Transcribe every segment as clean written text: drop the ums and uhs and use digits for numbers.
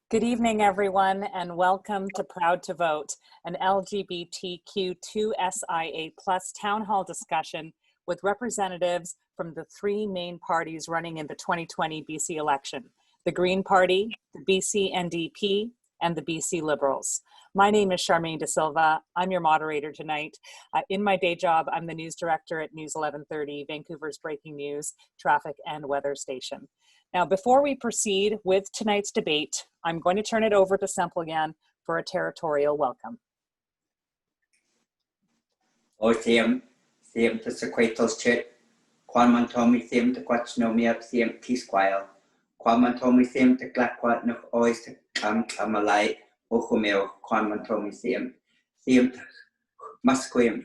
Good evening, everyone, and welcome to Proud to Vote, an LGBTQ2SIA plus town hall discussion with representatives from the three main parties running in the 2020 BC election, the Green Party, the BC NDP, and the BC Liberals. My name is Charmaine De Silva. I'm your moderator tonight. In my day job, I'm the news director at News 1130, Vancouver's breaking news, traffic, and weather station. Now, before we proceed with tonight's debate, I'm going to turn it over to Semplegan for a territorial welcome. O Thiam to Sequatos Chit, Quamantomi Thiam to Quachnomiap Thiam Tisquile, Quamantomi Thiam to Claquat Nook Ois to Camalai, Ochumeo, Quamantomi Thiam to Musquim,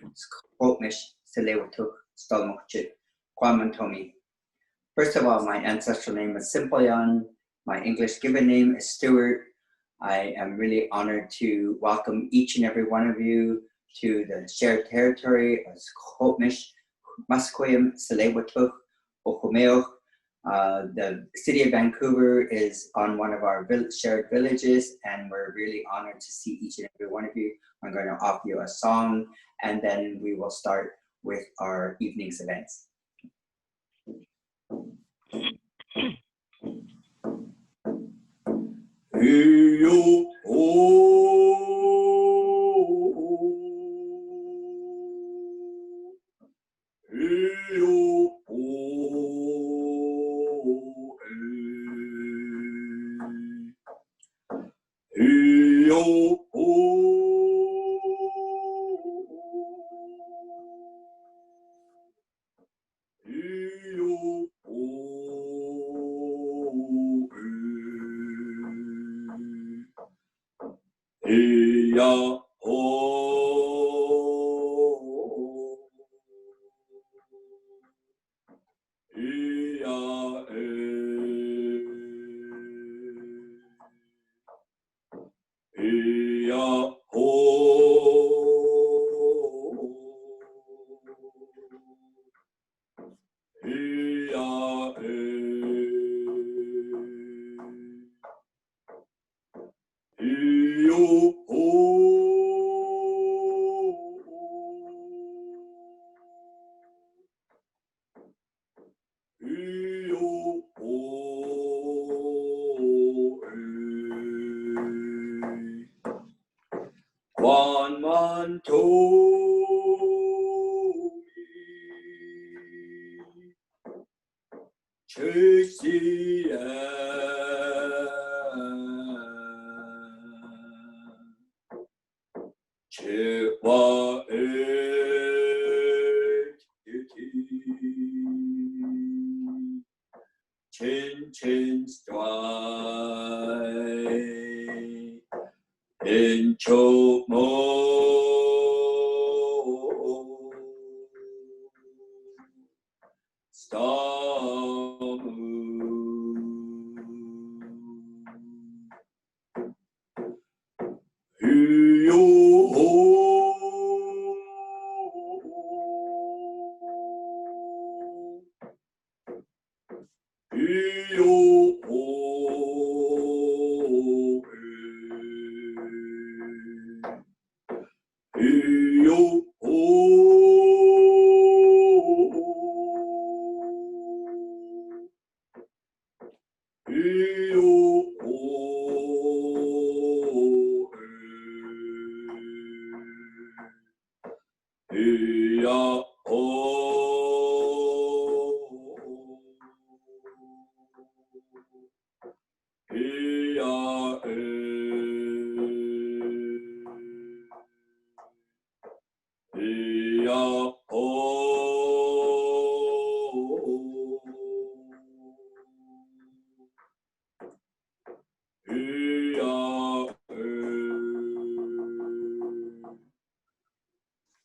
Skopnish, Selewatuk, Stolmok Chit, Quamantomi. First of all, my ancestral name is Simplian. My English given name is Stuart. I am really honored to welcome each and every one of you to the shared territory of Skopnish, Musqueam, Selewatuk, Ochumeo. The city of Vancouver is on one of our shared villages, and we're really honored to see each and every one of you. I'm going to offer you a song, and then we will start with our evening's events. Hey-yo, oh. Hey-yo, oh. Hey-yo, oh. Hey-yo, Hey-ya, oh, hey-ya, hey-ya, oh, hey-ya, hey-yo, One man told me, Chewa et Chin Chin Strai in Chomo Stamu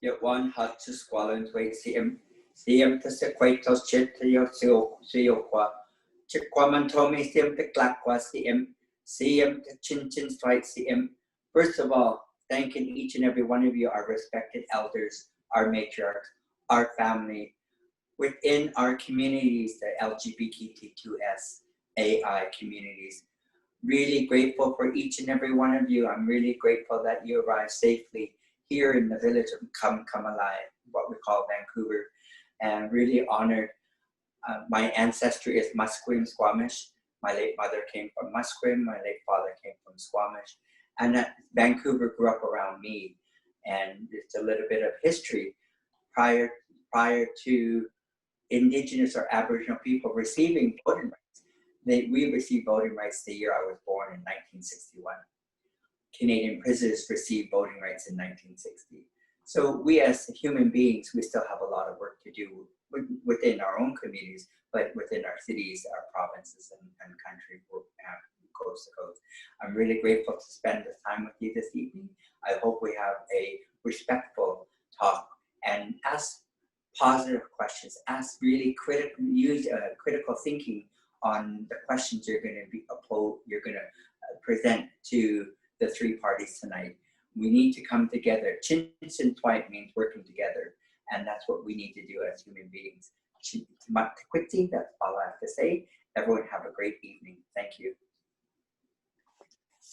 Yet one had to squalor and wait, see him to sequatos chit to your seoqua, chiquamantomi, see him to claqua, see him to chin chin strike, see him. First of all, thanking each and every one of you, our respected elders, our matriarchs, our family, within our communities, the LGBTQ2SIA communities. really grateful for each and every one of you. I'm really grateful that you arrived safely here in the village of Kamalai, what we call Vancouver, and really honored. My ancestry is Musqueam, Squamish. My late mother came from Musqueam, my late father came from Squamish, and Vancouver grew up around me. And it's a little bit of history. Prior to Indigenous or Aboriginal people receiving voting rights, we received voting rights the year I was born in 1961. Canadian prisoners received voting rights in 1960. So we as human beings, we still have a lot of work to do within our own communities, but within our cities, our provinces, and country, coast to coast. I'm really grateful to spend this time with you this evening. I hope we have a respectful talk and ask positive questions, ask really critical, use critical thinking on the questions you're going to present to the three parties tonight. We need to come together. Chin Chin Twite means working together, and that's what we need to do as human beings. Quickly, that's all I have to say. Everyone have a great evening. Thank you.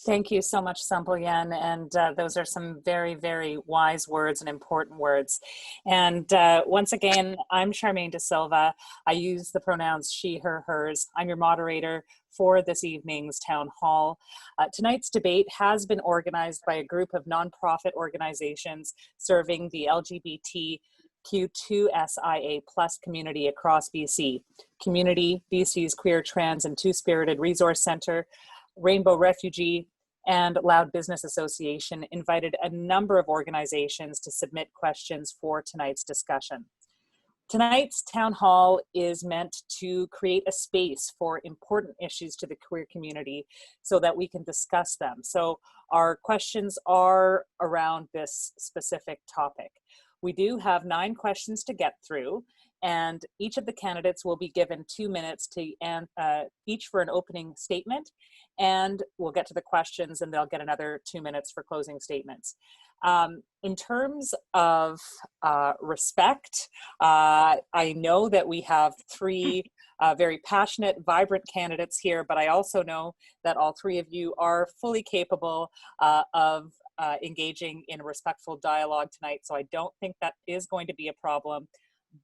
Thank you so much, Sampalyan, and those are some very, very wise words and important words. And once again, I'm Charmaine De Silva. I use the pronouns she, her, hers. I'm your moderator for this evening's town hall. Tonight's debate has been organized by a group of nonprofit organizations serving the LGBTQ2SIA plus community across BC. Community, BC's Queer, Trans, and Two-Spirited Resource Center, Rainbow Refugee, and Loud Business Association invited a number of organizations to submit questions for tonight's discussion. Tonight's town hall is meant to create a space for important issues to the queer community so that we can discuss them. So our questions are around this specific topic. We do have 9 questions to get through, and each of the candidates will be given 2 minutes to each for an opening statement, and we'll get to the questions and they'll get another 2 minutes for closing statements. In terms of respect, I know that we have 3 very passionate, vibrant candidates here, but I also know that all 3 of you are fully capable of engaging in respectful dialogue tonight, so I don't think that is going to be a problem.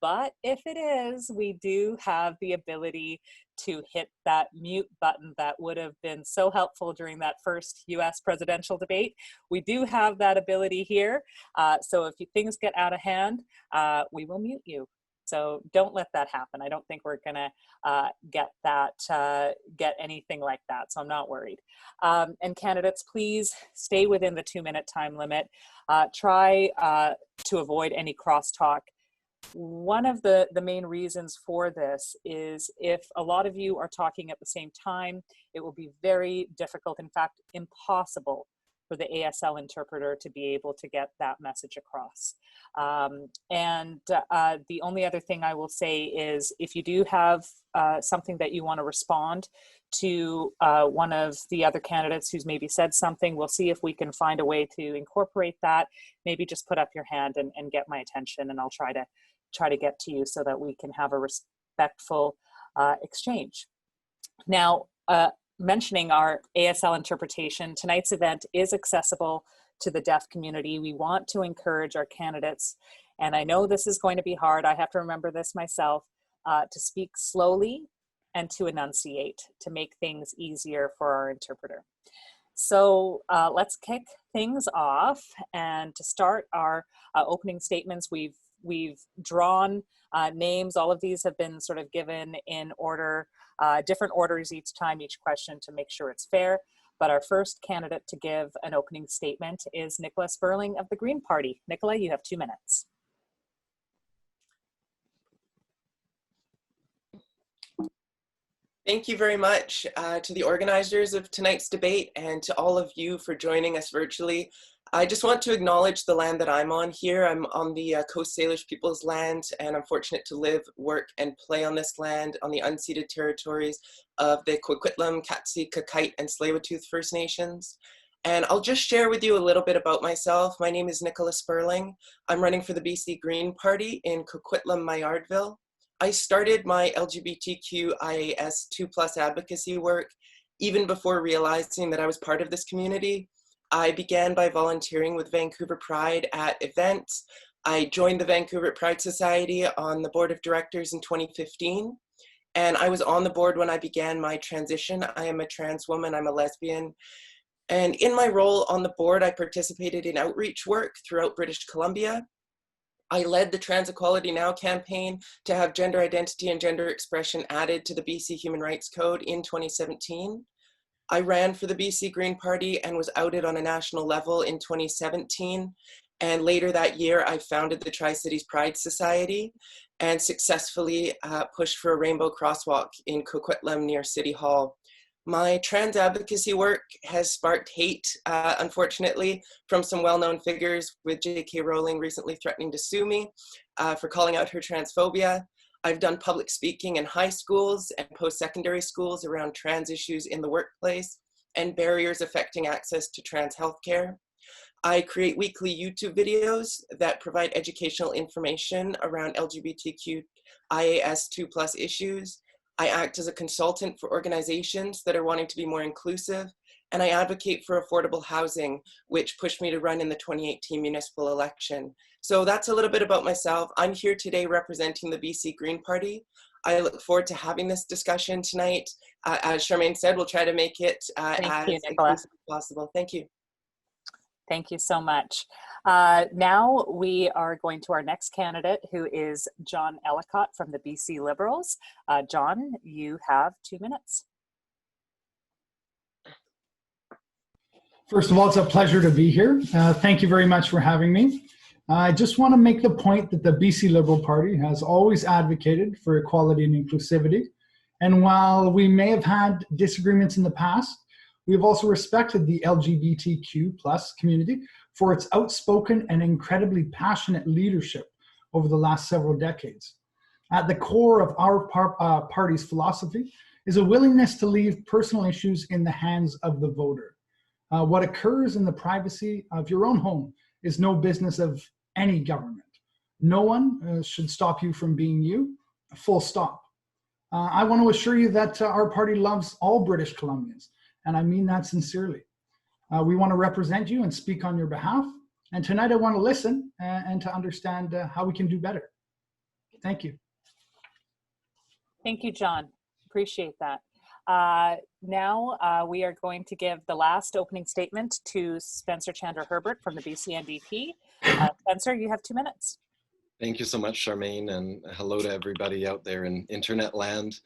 But if it is, we do have the ability to hit that mute button that would have been so helpful during that first US presidential debate. We do have that ability here. So if things get out of hand, we will mute you. So don't let that happen. I don't think we're gonna get anything like that, so I'm not worried. And candidates, please stay within the 2-minute time limit. Try to avoid any crosstalk. One of the main reasons for this is if a lot of you are talking at the same time, it will be very difficult, in fact, impossible for the ASL interpreter to be able to get that message across. The only other thing I will say is if you do have something that you want to respond to one of the other candidates who's maybe said something, we'll see if we can find a way to incorporate that. Maybe just put up your hand and get my attention, and I'll try to get to you so that we can have a respectful exchange. Now, mentioning our ASL interpretation, tonight's event is accessible to the deaf community. We want to encourage our candidates, and I know this is going to be hard, I have to remember this myself, to speak slowly and to enunciate, to make things easier for our interpreter. So let's kick things off, and to start our opening statements, we've drawn names. All of these have been sort of given in order, different orders each time, each question, to make sure it's fair. But our first candidate to give an opening statement is Nicola Sperling of the Green Party. Nicola, you have 2 minutes. Thank you very much to the organizers of tonight's debate and to all of you for joining us virtually. I just want to acknowledge the land that I'm on here. I'm on the Coast Salish people's land, and I'm fortunate to live, work, and play on this land on the unceded territories of the Coquitlam, Katsi, Kakite, and Tsleil-Waututh First Nations. And I'll just share with you a little bit about myself. My name is Nicola Sperling. I'm running for the BC Green Party in Coquitlam, Mayardville. I started my LGBTQIAS2+ advocacy work even before realizing that I was part of this community. I began by volunteering with Vancouver Pride at events. I joined the Vancouver Pride Society on the board of directors in 2015. And I was on the board when I began my transition. I am a trans woman, I'm a lesbian. And in my role on the board, I participated in outreach work throughout British Columbia. I led the Trans Equality Now campaign to have gender identity and gender expression added to the BC Human Rights Code in 2017. I ran for the BC Green Party and was outed on a national level in 2017. And later that year, I founded the Tri-Cities Pride Society and successfully pushed for a rainbow crosswalk in Coquitlam near City Hall. My trans advocacy work has sparked hate, unfortunately, from some well-known figures, with J.K. Rowling recently threatening to sue me for calling out her transphobia. I've done public speaking in high schools and post-secondary schools around trans issues in the workplace and barriers affecting access to trans healthcare. I create weekly YouTube videos that provide educational information around LGBTQ2SIA issues. I act as a consultant for organizations that are wanting to be more inclusive, and I advocate for affordable housing, which pushed me to run in the 2018 municipal election. So that's a little bit about myself. I'm here today representing the BC Green Party. I look forward to having this discussion tonight. As Charmaine said, we'll try to make it as inclusive as possible. Thank you. Thank you so much. Now we are going to our next candidate, who is John Ellicott from the BC Liberals. John, you have 2 minutes. First of all, it's a pleasure to be here. Thank you very much for having me. I just want to make the point that the BC Liberal Party has always advocated for equality and inclusivity. And while we may have had disagreements in the past, we have also respected the LGBTQ+ community for its outspoken and incredibly passionate leadership over the last several decades. At the core of our party's philosophy is a willingness to leave personal issues in the hands of the voter. What occurs in the privacy of your own home is no business of any government. No one should stop you from being you, full stop. I want to assure you that our party loves all British Columbians, and I mean that sincerely. We want to represent you and speak on your behalf. And tonight I want to listen and to understand how we can do better. Thank you. Thank you, John. Appreciate that. Now we are going to give the last opening statement to Spencer Chandra Herbert from the BC NDP. Spencer, you have 2 minutes. Thank you so much, Charmaine, and hello to everybody out there in internet land.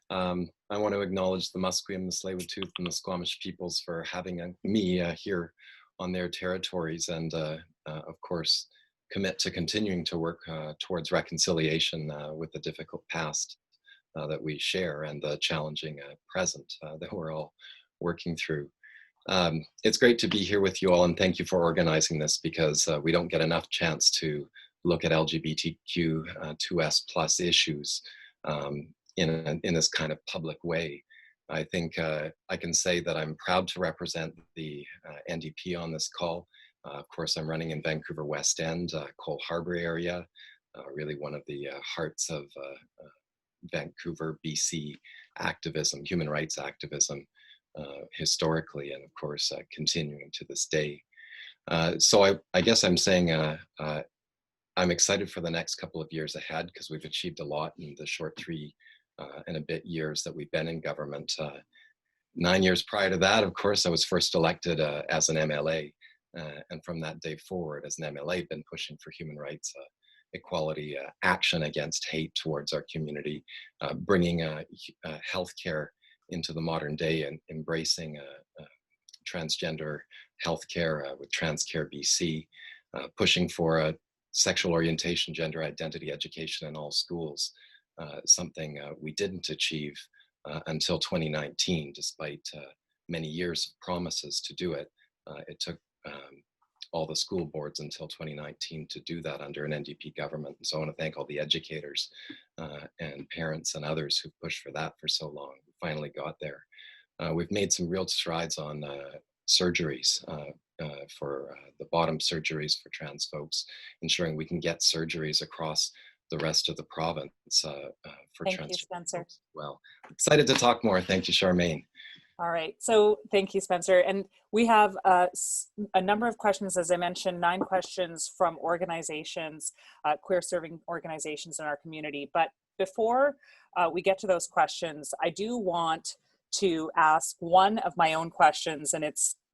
I want to acknowledge the Musqueam, the Tsleil-Waututh, and the Squamish peoples for having me here on their territories, and of course, commit to continuing to work towards reconciliation with the difficult past that we share and the challenging present that we're all working through. It's great to be here with you all, and thank you for organizing this, because we don't get enough chance to look at LGBTQ2S+ issues in this kind of public way. I think I can say that I'm proud to represent the NDP on this call. Of course, I'm running in Vancouver West End, Cole Harbour area, really one of the hearts of Vancouver, BC activism, human rights activism, historically, and of course, continuing to this day. So I guess I'm saying I'm excited for the next couple of years ahead, because we've achieved a lot in the short 3 and a bit years that we've been in government. 9 years prior to that, of course, I was first elected as an MLA. And from that day forward, as an MLA, I've been pushing for human rights, equality, action against hate towards our community, bringing healthcare into the modern day and embracing transgender healthcare with TransCare BC, pushing for sexual orientation, gender identity education in all schools, something we didn't achieve until 2019, despite many years of promises to do it. It took all the school boards until 2019 to do that under an NDP government. And so I want to thank all the educators and parents and others who pushed for that for so long. We finally got there. We've made some real strides on surgeries for the bottom surgeries for trans folks, ensuring we can get surgeries across the rest of the province for Thank trans you, Spencer. folks as well. Excited to talk more. Thank you, Charmaine. All right, so thank you, Spencer. And we have a number of questions, as I mentioned, 9 questions from organizations, queer serving organizations in our community. But before we get to those questions, I do want to ask one of my own questions, and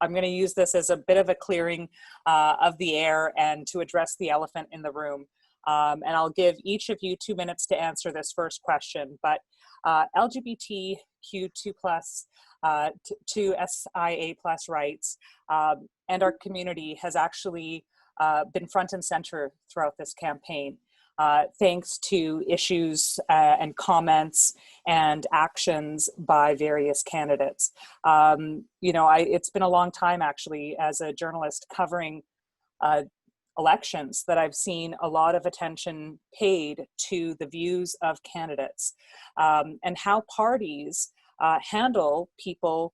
I'm going to use this as a bit of a clearing of the air and to address the elephant in the room. And I'll give each of you 2 minutes to answer this first question. But LGBTQ2SIA plus rights and our community has actually been front and center throughout this campaign, thanks to issues and comments and actions by various candidates. It's been a long time actually as a journalist covering elections that I've seen a lot of attention paid to the views of candidates and how parties handle people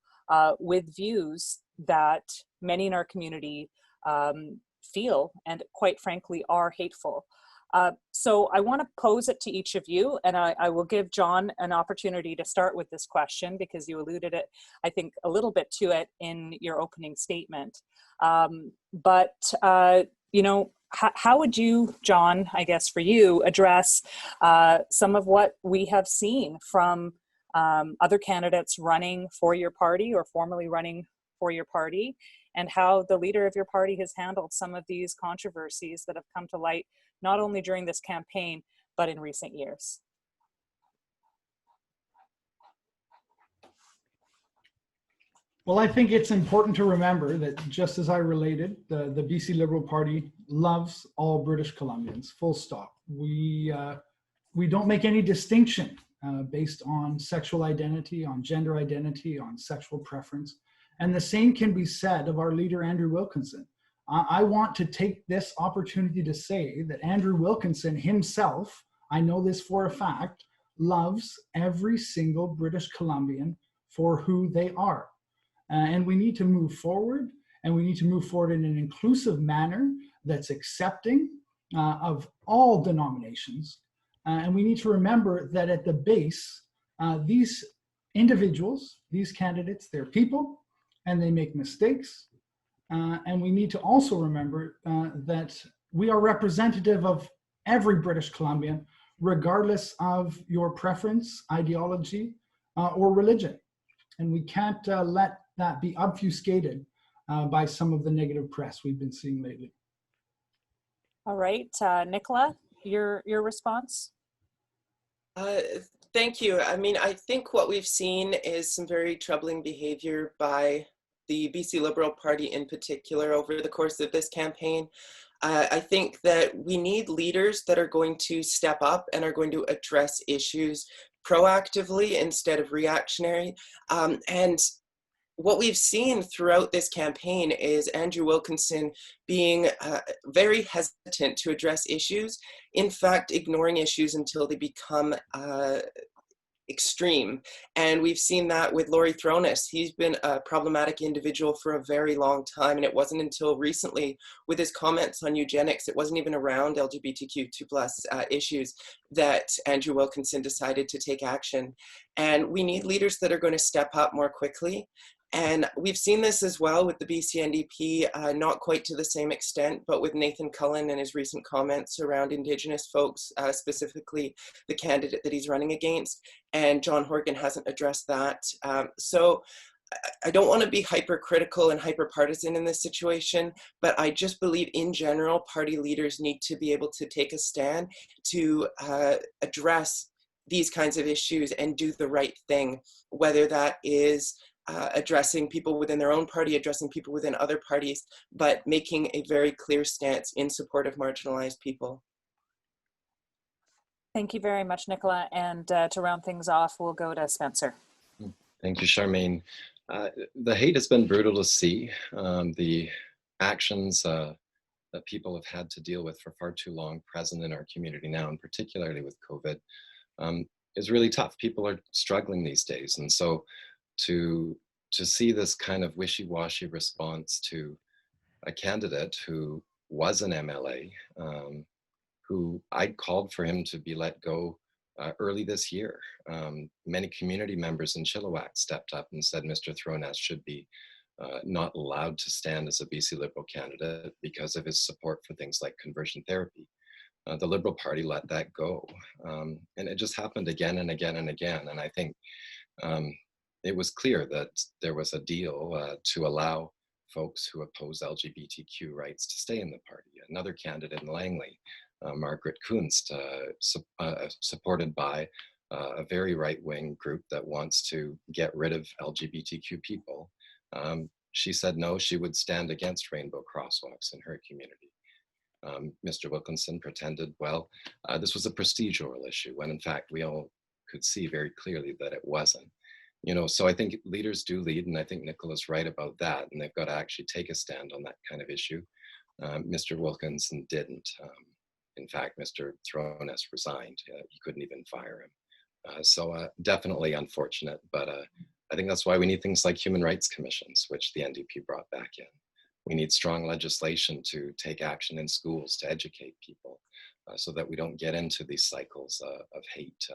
with views that many in our community feel and quite frankly are hateful. So I want to pose it to each of you, and I will give John an opportunity to start with this question because you alluded it, I think, a little bit to it in your opening statement. How would you, John, I guess for you, address some of what we have seen from other candidates running for your party or formerly running for your party, and how the leader of your party has handled some of these controversies that have come to light, not only during this campaign, but in recent years? Well, I think it's important to remember that just as I related, the BC Liberal Party loves all British Columbians, full stop. We don't make any distinction based on sexual identity, on gender identity, on sexual preference. And the same can be said of our leader, Andrew Wilkinson. I want to take this opportunity to say that Andrew Wilkinson himself, I know this for a fact, loves every single British Columbian for who they are. And we need to move forward, and we need to move forward in an inclusive manner that's accepting of all denominations. And we need to remember that at the base, these individuals, these candidates, they're people, and they make mistakes. And we need to also remember that we are representative of every British Columbian, regardless of your preference, ideology, or religion. And we can't let that be obfuscated by some of the negative press we've been seeing lately. All right, Nicola, your response? Thank you. I mean, I think what we've seen is some very troubling behavior by the BC Liberal Party in particular over the course of this campaign. I think that we need leaders that are going to step up and are going to address issues proactively instead of reactionary. And what we've seen throughout this campaign is Andrew Wilkinson being very hesitant to address issues, in fact, ignoring issues until they become extreme. And we've seen that with Laurie Thronis. He's been a problematic individual for a very long time, and it wasn't until recently with his comments on eugenics, it wasn't even around LGBTQ2+ issues, that Andrew Wilkinson decided to take action. And we need leaders that are going to step up more quickly. And we've seen this as well with the BC NDP, not quite to the same extent, but with Nathan Cullen and his recent comments around Indigenous folks, specifically the candidate that he's running against. And John Horgan hasn't addressed that. So I don't want to be hypercritical and hyperpartisan in this situation, but I just believe in general, party leaders need to be able to take a stand to address these kinds of issues and do the right thing, whether that is addressing people within their own party, addressing people within other parties, but making a very clear stance in support of marginalized people. Thank you very much, Nicola. And to round things off, we'll go to Spencer. Thank you, Charmaine. The hate has been brutal to see. The actions that people have had to deal with for far too long present in our community now, and particularly with COVID, is really tough. People are struggling these days. And so to see this kind of wishy-washy response to a candidate who was an MLA, who I called for him to be let go early this year. Many community members in Chilliwack stepped up and said Mr. Throness should be not allowed to stand as a BC Liberal candidate because of his support for things like conversion therapy. The Liberal Party let that go. And it just happened again and again and again. And I think it was clear that there was a deal to allow folks who oppose LGBTQ rights to stay in the party. Another candidate in Langley, Margaret Kunst, supported by a very right-wing group that wants to get rid of LGBTQ people. She said no, she would stand against rainbow crosswalks in her community. Mr. Wilkinson pretended, well, this was a procedural issue, when in fact we all could see very clearly that it wasn't. You know, so I think leaders do lead, and I think Nicola's right about that, and they've got to actually take a stand on that kind of issue. Mr. Wilkinson didn't. In fact, Mr. Throness resigned. You couldn't even fire him. So definitely unfortunate, but I think that's why we need things like human rights commissions, which the NDP brought back in. We need strong legislation to take action in schools to educate people so that we don't get into these cycles of hate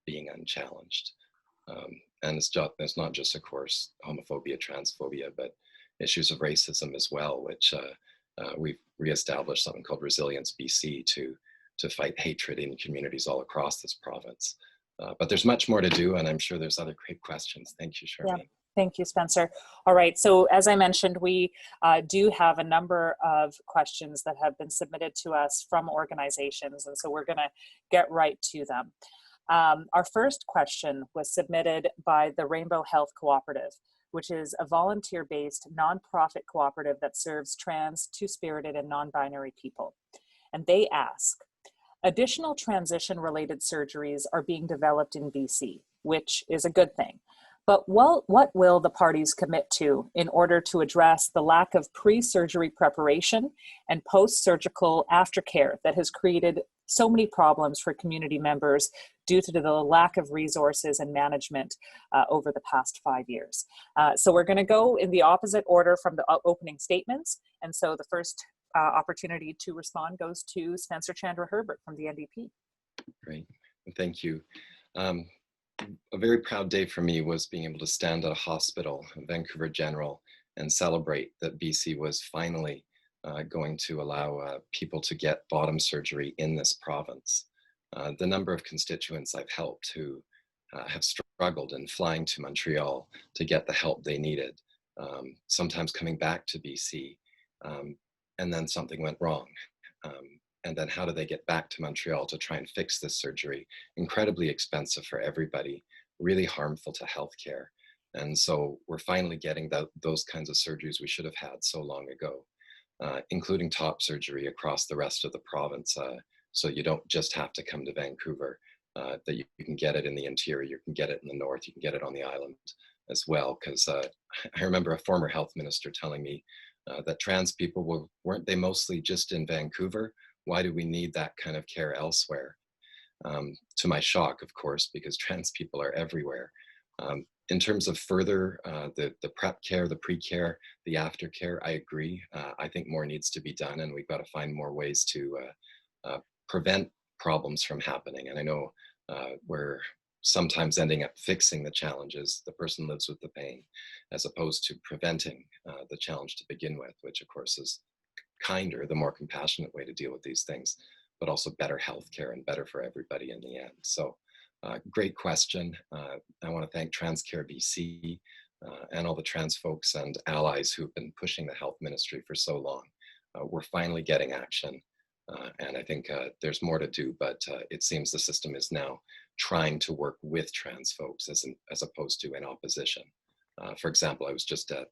being unchallenged. And it's not just, of course, homophobia, transphobia, but issues of racism as well, which we've reestablished something called Resilience BC to fight hatred in communities all across this province. But there's much more to do, and I'm sure there's other great questions. Thank you, Charmaine. Yeah. Thank you, Spencer. All right, so as I mentioned, we do have a number of questions that have been submitted to us from organizations, and so we're gonna get right to them. Our first question was submitted by the Rainbow Health Cooperative, which is a volunteer-based nonprofit cooperative that serves trans, two-spirited, and non-binary people. And they ask, additional transition-related surgeries are being developed in BC, which is a good thing. But what will the parties commit to in order to address the lack of pre-surgery preparation and post-surgical aftercare that has created so many problems for community members due to the lack of resources and management over the past 5 years? So we're going to go in the opposite order from the opening statements. And so the first opportunity to respond goes to Spencer Chandra Herbert from the NDP. Great, thank you. A very proud day for me was being able to stand at a hospital, Vancouver General, and celebrate that BC was finally going to allow people to get bottom surgery in this province. The number of constituents I've helped who have struggled in flying to Montreal to get the help they needed, sometimes coming back to BC, and then something went wrong. And then how do they get back to Montreal to try and fix this surgery? Incredibly expensive for everybody, really harmful to healthcare. And so we're finally getting those kinds of surgeries we should have had so long ago, including top surgery across the rest of the province. So you don't just have to come to Vancouver, that you can get it in the interior, you can get it in the north, you can get it on the island as well. Because I remember a former health minister telling me that trans people weren't they mostly just in Vancouver? Why do we need that kind of care elsewhere? To my shock, of course, because trans people are everywhere. In terms of further, the prep care, the pre-care, the aftercare, I agree. I think more needs to be done, and we've got to find more ways to prevent problems from happening. And I know we're sometimes ending up fixing the challenges. The person lives with the pain, as opposed to preventing the challenge to begin with, which of course is kinder, the more compassionate way to deal with these things, but also better healthcare and better for everybody in the end. So great question. I want to thank TransCare BC and all the trans folks and allies who've been pushing the health ministry for so long. We're finally getting action. And I think there's more to do, but it seems the system is now trying to work with trans folks as opposed to in opposition. For example, I was just at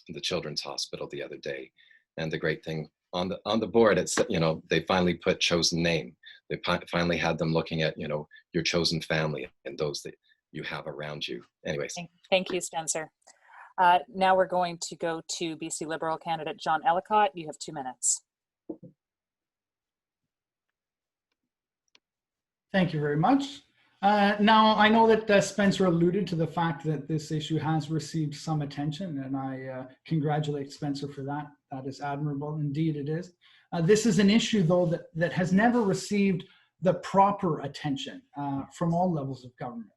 the Children's Hospital the other day, and the great thing on the board, it's, you know, they finally put chosen name. They finally had them looking at, you know, your chosen family and those that you have around you. Anyways. Thank you, Spencer. Now we're going to go to BC Liberal candidate John Ellicott. You have 2 minutes. Thank you very much. Now, I know that Spencer alluded to the fact that this issue has received some attention, and I congratulate Spencer for that. That is admirable. Indeed, it is. This is an issue, though, that has never received the proper attention from all levels of government.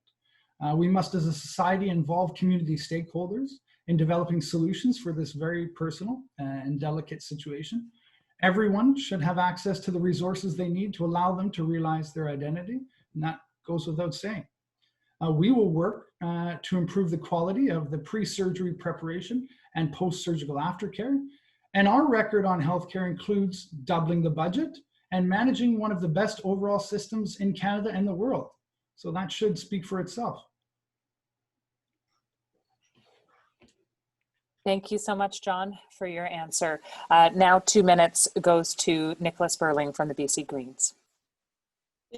We must, as a society, involve community stakeholders in developing solutions for this very personal and delicate situation. Everyone should have access to the resources they need to allow them to realize their identity, and that goes without saying. We will work to improve the quality of the pre-surgery preparation and post-surgical aftercare. And our record on healthcare includes doubling the budget and managing one of the best overall systems in Canada and the world. So that should speak for itself. Thank you so much, John, for your answer. Now 2 minutes goes to Nicholas Burling from the BC Greens.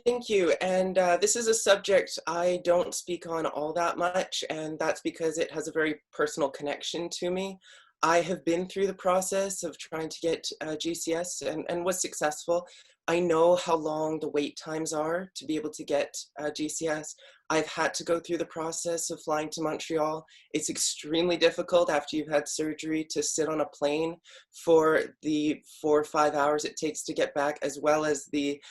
Thank you. And this is a subject I don't speak on all that much, and that's because it has a very personal connection to me. I have been through the process of trying to get GCS and was successful. I know how long the wait times are to be able to get GCS. I've had to go through the process of flying to Montreal. It's extremely difficult after you've had surgery to sit on a plane for the 4 or 5 hours it takes to get back, as well as the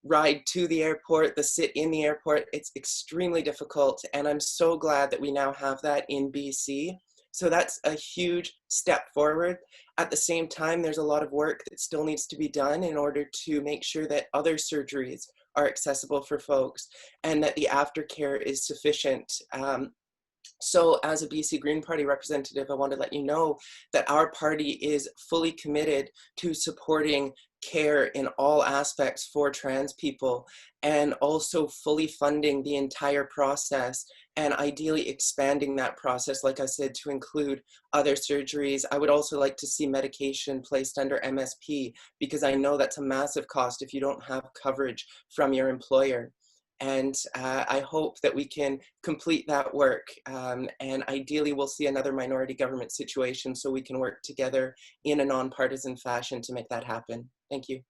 ride to the airport, the sit in the airport. It's extremely difficult, and I'm so glad that we now have that in BC. So that's a huge step forward. At the same time, there's a lot of work that still needs to be done in order to make sure that other surgeries are accessible for folks and that the aftercare is sufficient. So as a BC Green Party representative, I want to let you know that our party is fully committed to supporting care in all aspects for trans people, and also fully funding the entire process and ideally expanding that process, like I said, to include other surgeries. I would also like to see medication placed under MSP, because I know that's a massive cost if you don't have coverage from your employer. And I hope that we can complete that work, and ideally we'll see another minority government situation so we can work together in a nonpartisan fashion to make that happen. Thank you.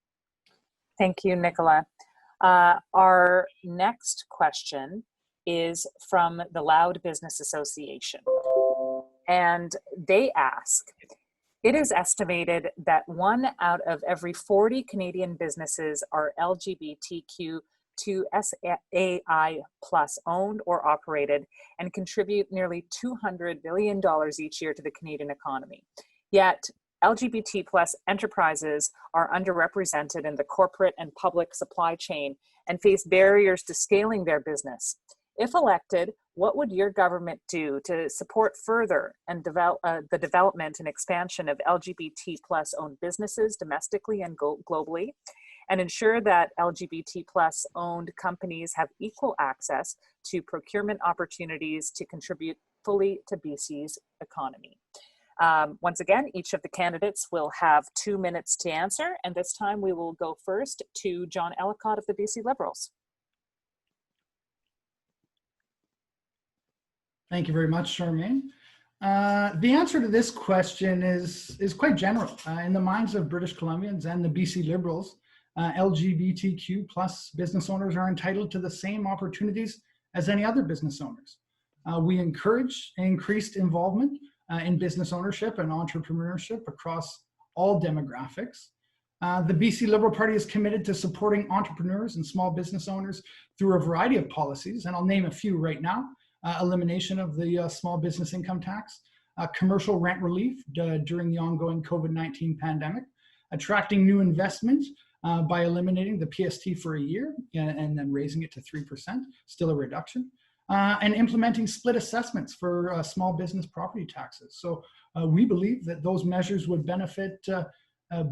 Thank you, Nicola. Our next question is from the Loud Business Association. And they ask, it is estimated that 1 out of every 40 Canadian businesses are LGBTQ2SIA plus owned or operated and contribute nearly $200 billion each year to the Canadian economy. Yet, LGBT plus enterprises are underrepresented in the corporate and public supply chain and face barriers to scaling their business. If elected, what would your government do to support further and the development and expansion of LGBT plus owned businesses domestically and globally, and ensure that LGBT plus owned companies have equal access to procurement opportunities to contribute fully to BC's economy? Once again, each of the candidates will have 2 minutes to answer, and this time we will go first to John Ellicott of the BC Liberals. Thank you very much, Charmaine. The answer to this question is quite general. In the minds of British Columbians and the BC Liberals, LGBTQ plus business owners are entitled to the same opportunities as any other business owners. We encourage increased involvement in business ownership and entrepreneurship across all demographics. The BC Liberal Party is committed to supporting entrepreneurs and small business owners through a variety of policies, and I'll name a few right now. Elimination of the small business income tax, commercial rent relief during the ongoing COVID-19 pandemic, attracting new investment by eliminating the PST for a year and then raising it to 3%, still a reduction, and implementing split assessments for small business property taxes. So we believe that those measures would benefit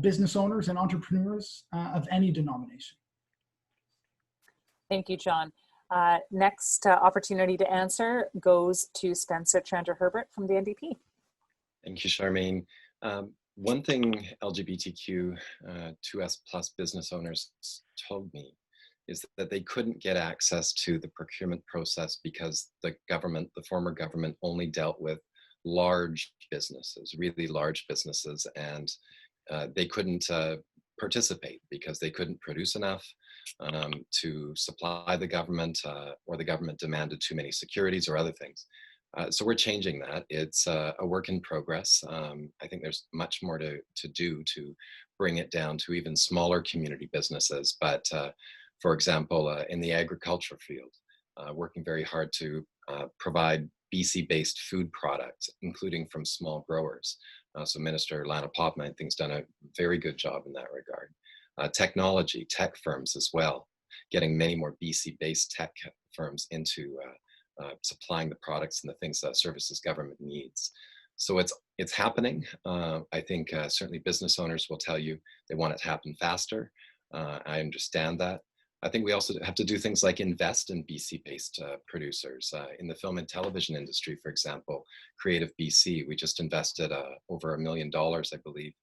business owners and entrepreneurs of any denomination. Thank you, John. Next opportunity to answer goes to Spencer Chandra Herbert from the NDP. Thank you, Charmaine. One thing LGBTQ2S plus business owners told me is that they couldn't get access to the procurement process because the former government only dealt with large businesses, really large businesses, and they couldn't participate because they couldn't produce enough to supply the government, or the government demanded too many securities or other things. So we're changing that. It's a work in progress. I think there's much more to do to bring it down to even smaller community businesses, but For example, in the agriculture field, working very hard to provide BC-based food products, including from small growers. So Minister Lana Popma, I think, has done a very good job in that regard. Technology, tech firms as well, getting many more BC-based tech firms into supplying the products and the things that services government needs. So it's happening. I think certainly business owners will tell you they want it to happen faster. I understand that. I think we also have to do things like invest in BC-based producers. In the film and television industry, for example, Creative BC, we just invested over $1 million, I believe,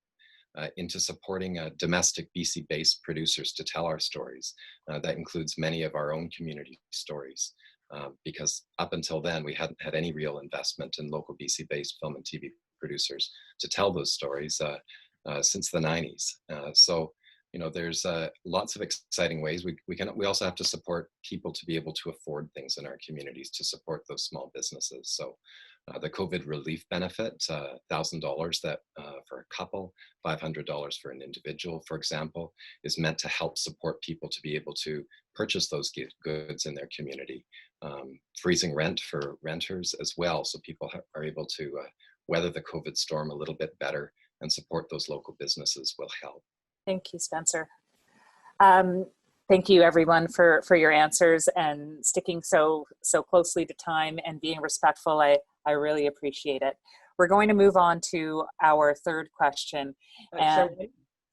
into supporting domestic BC-based producers to tell our stories. That includes many of our own community stories, because up until then, we hadn't had any real investment in local BC-based film and TV producers to tell those stories since the 90s. So, you know, there's lots of exciting ways. We also have to support people to be able to afford things in our communities, to support those small businesses. So the COVID relief benefit, $1,000 that for a couple, $500 for an individual, for example, is meant to help support people to be able to purchase those goods in their community. Freezing rent for renters as well, so people are able to weather the COVID storm a little bit better, and support those local businesses will help. Thank you, Spencer. Thank you, everyone, for your answers and sticking so closely to time and being respectful. I really appreciate it. We're going to move on to our third question.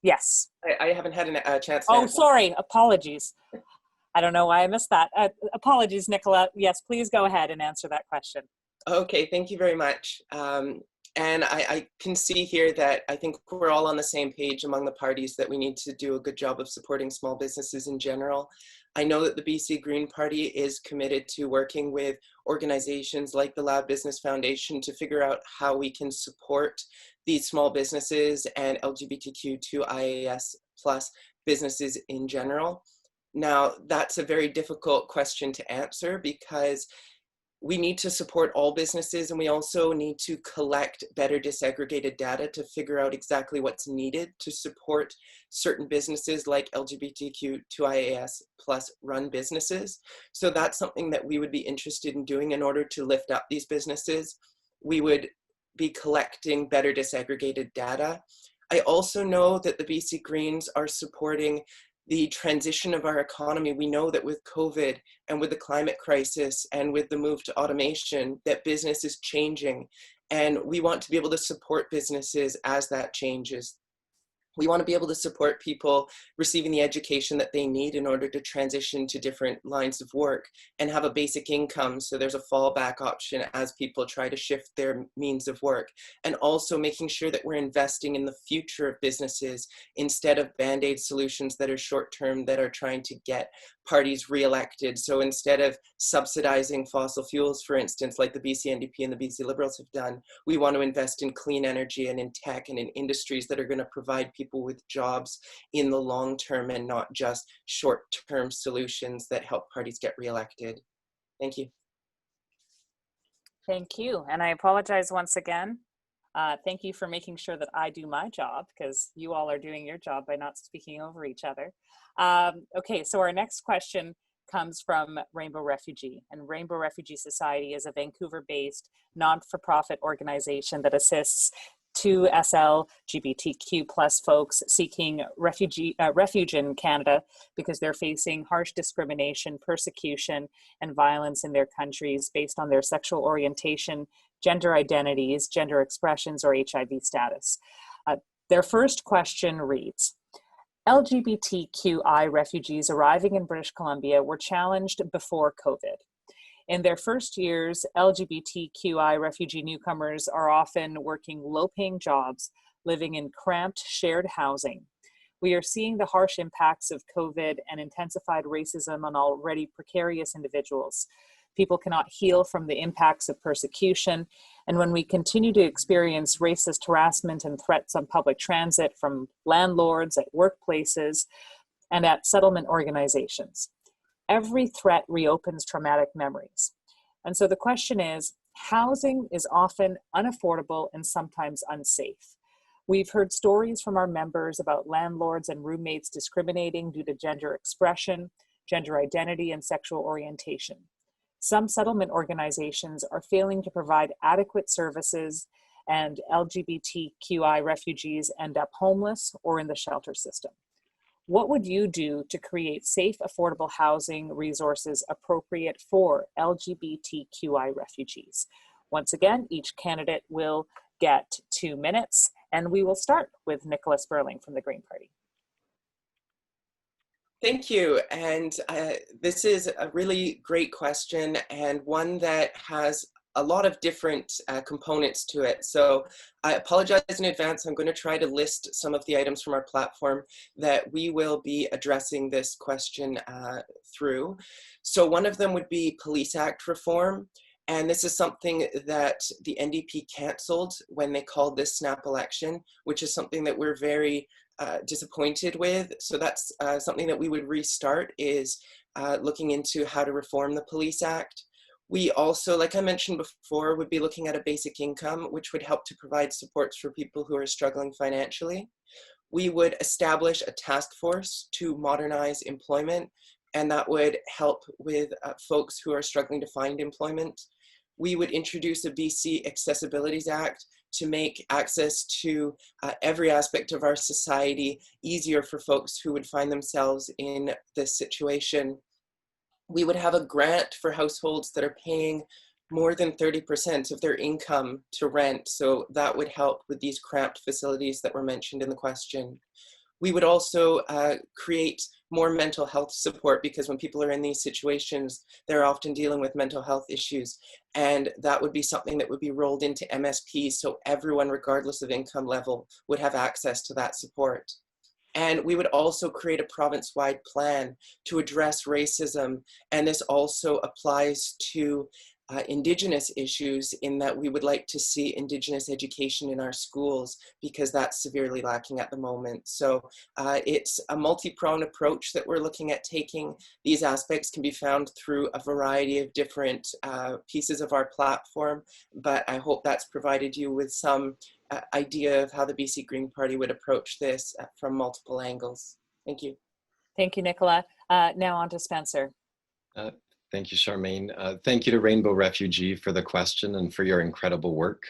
Yes. I haven't had a chance. Oh, sorry. Apologies. I don't know why I missed that. Apologies, Nicola. Yes, please go ahead and answer that question. Okay, thank you very much. And I can see here that I think we're all on the same page among the parties that we need to do a good job of supporting small businesses in general. I know that the BC Green Party is committed to working with organizations like the Lab Business Foundation to figure out how we can support these small businesses and LGBTQ2SIA plus businesses in general. Now, that's a very difficult question to answer, because we need to support all businesses, and we also need to collect better disaggregated data to figure out exactly what's needed to support certain businesses like LGBTQ2SIA plus run businesses. So that's something that we would be interested in doing in order to lift up these businesses. We would be collecting better disaggregated data. I also know that the BC Greens are supporting the transition of our economy. We know that with COVID and with the climate crisis and with the move to automation, that business is changing, and we want to be able to support businesses as that changes. We want to be able to support people receiving the education that they need in order to transition to different lines of work and have a basic income, so there's a fallback option as people try to shift their means of work. And also making sure that we're investing in the future of businesses instead of band-aid solutions that are short-term, that are trying to get parties reelected. So instead of subsidizing fossil fuels, for instance, like the BC NDP and the BC Liberals have done, we want to invest in clean energy and in tech and in industries that are going to provide people with jobs in the long term, and not just short-term solutions that help parties get reelected. Thank you. Thank you. And I apologize once again. Thank you for making sure that I do my job, because you all are doing your job by not speaking over each other. Okay, so our next question comes from Rainbow Refugee. And Rainbow Refugee Society is a Vancouver-based non-for-profit organization that assists to LGBTQ plus folks seeking refuge in Canada because they're facing harsh discrimination, persecution, and violence in their countries based on their sexual orientation, gender identities, gender expressions, or HIV status. Their first question reads, LGBTQI refugees arriving in British Columbia were challenged before COVID. In their first years, LGBTQI refugee newcomers are often working low-paying jobs, living in cramped shared housing. We are seeing the harsh impacts of COVID and intensified racism on already precarious individuals. People cannot heal from the impacts of persecution, and when we continue to experience racist harassment and threats on public transit from landlords, at workplaces, and at settlement organizations, every threat reopens traumatic memories. And so the question is, housing is often unaffordable and sometimes unsafe. We've heard stories from our members about landlords and roommates discriminating due to gender expression, gender identity, and sexual orientation. Some settlement organizations are failing to provide adequate services, and LGBTQI refugees end up homeless or in the shelter system. What would you do to create safe, affordable housing resources appropriate for LGBTQI refugees? Once again, each candidate will get 2 minutes, and we will start with Nicholas Sperling from the Green Party. Thank you. And this is a really great question, and one that has a lot of different components to it. So I apologize in advance. I'm going to try to list some of the items from our platform that we will be addressing this question through. So one of them would be Police Act reform. And this is something that the NDP canceled when they called this snap election, which is something that we're very disappointed with. So that's something that we would restart, is looking into how to reform the Police Act. We also, like I mentioned before, would be looking at a basic income, which would help to provide supports for people who are struggling financially. We would establish a task force to modernize employment, and that would help with folks who are struggling to find employment. We would introduce a BC Accessibilities Act to make access to every aspect of our society easier for folks who would find themselves in this situation. We would have a grant for households that are paying more than 30% of their income to rent. So that would help with these cramped facilities that were mentioned in the question. We would also create more mental health support, because when people are in these situations, they're often dealing with mental health issues. And that would be something that would be rolled into MSPs, so everyone, regardless of income level, would have access to that support. And we would also create a province-wide plan to address racism. And this also applies to Indigenous issues, in that we would like to see Indigenous education in our schools, because that's severely lacking at the moment. So it's a multi-pronged approach that we're looking at taking. These aspects can be found through a variety of different pieces of our platform, but I hope that's provided you with some idea of how the BC Green Party would approach this from multiple angles. Thank you. Thank you, Nicola. Now on to Spencer. Thank you, Charmaine. Thank you to Rainbow Refugee for the question and for your incredible work.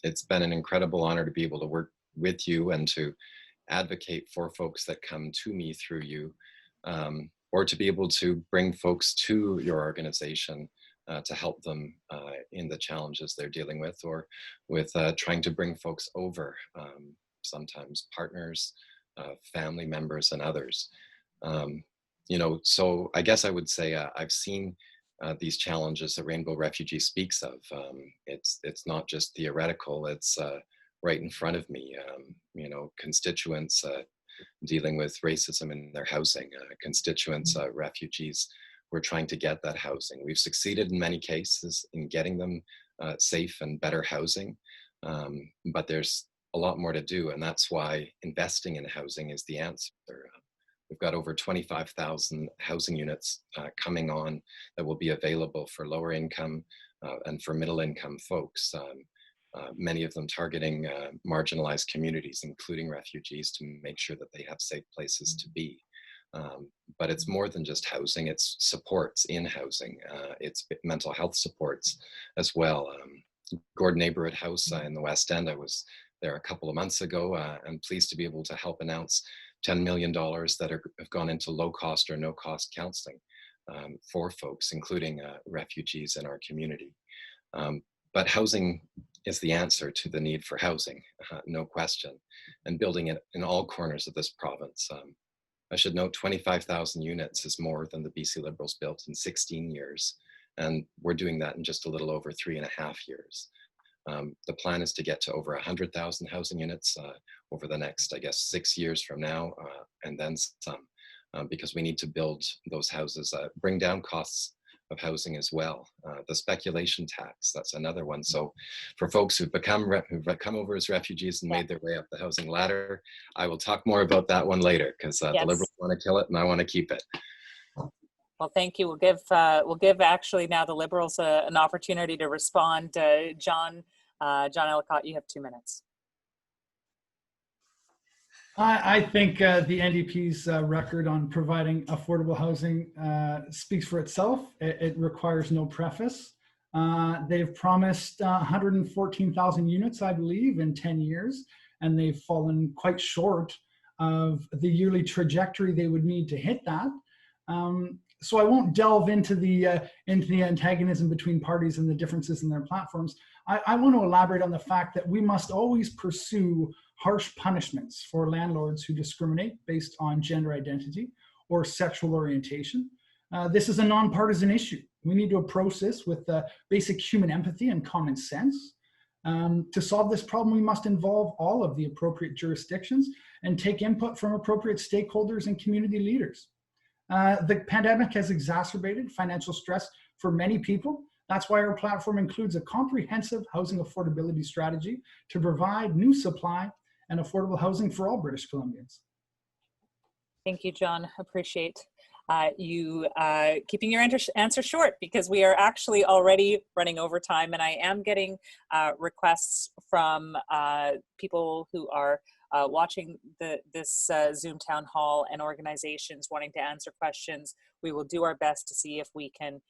It's been an incredible honor to be able to work with you and to advocate for folks that come to me through you, or to be able to bring folks to your organization to help them in the challenges they're dealing with, or with trying to bring folks over, sometimes partners, family members, and others. You know, so I guess I would say I've seen these challenges that Rainbow Refugee speaks of. It's not just theoretical, it's right in front of me. You know, constituents dealing with racism in their housing, constituents, refugees, we're trying to get that housing. We've succeeded in many cases in getting them safe and better housing, but there's a lot more to do, and that's why investing in housing is the answer. We've got over 25,000 housing units coming on that will be available for lower income and for middle income folks, many of them targeting marginalized communities, including refugees, to make sure that they have safe places to be. But it's more than just housing, it's supports in housing. It's mental health supports as well. Gordon Neighborhood House in the West End, I was there a couple of months ago, and pleased to be able to help announce $10 million that have gone into low-cost or no-cost counseling for folks, including refugees in our community. But housing is the answer to the need for housing, no question, and building it in all corners of this province. I should note 25,000 units is more than the BC Liberals built in 16 years, and we're doing that in just a little over 3.5 years. The plan is to get to over 100,000 housing units over the next, I guess, 6 years from now, and then some, because we need to build those houses, bring down costs of housing as well. The speculation tax, that's another one. So for folks who've come over as refugees and made their way up the housing ladder, I will talk more about that one later, because the Liberals want to kill it and I want to keep it. Well, thank you. We'll give actually now the Liberals an opportunity to respond. John Ellicott, you have 2 minutes. I think the NDP's record on providing affordable housing speaks for itself. It requires no preface. They've promised 114,000 units, I believe, in 10 years, and they've fallen quite short of the yearly trajectory they would need to hit that. So I won't delve into the antagonism between parties and the differences in their platforms. I want to elaborate on the fact that we must always pursue harsh punishments for landlords who discriminate based on gender identity or sexual orientation. This is a nonpartisan issue. We need to approach this with basic human empathy and common sense. To solve this problem, we must involve all of the appropriate jurisdictions and take input from appropriate stakeholders and community leaders. The pandemic has exacerbated financial stress for many people. That's why our platform includes a comprehensive housing affordability strategy to provide new supply and affordable housing for all British Columbians. Thank you, John. Appreciate you keeping your answer short, because we are actually already running over time, and I am getting requests from people who are watching this Zoom town hall and organizations wanting to answer questions. We will do our best to see if we can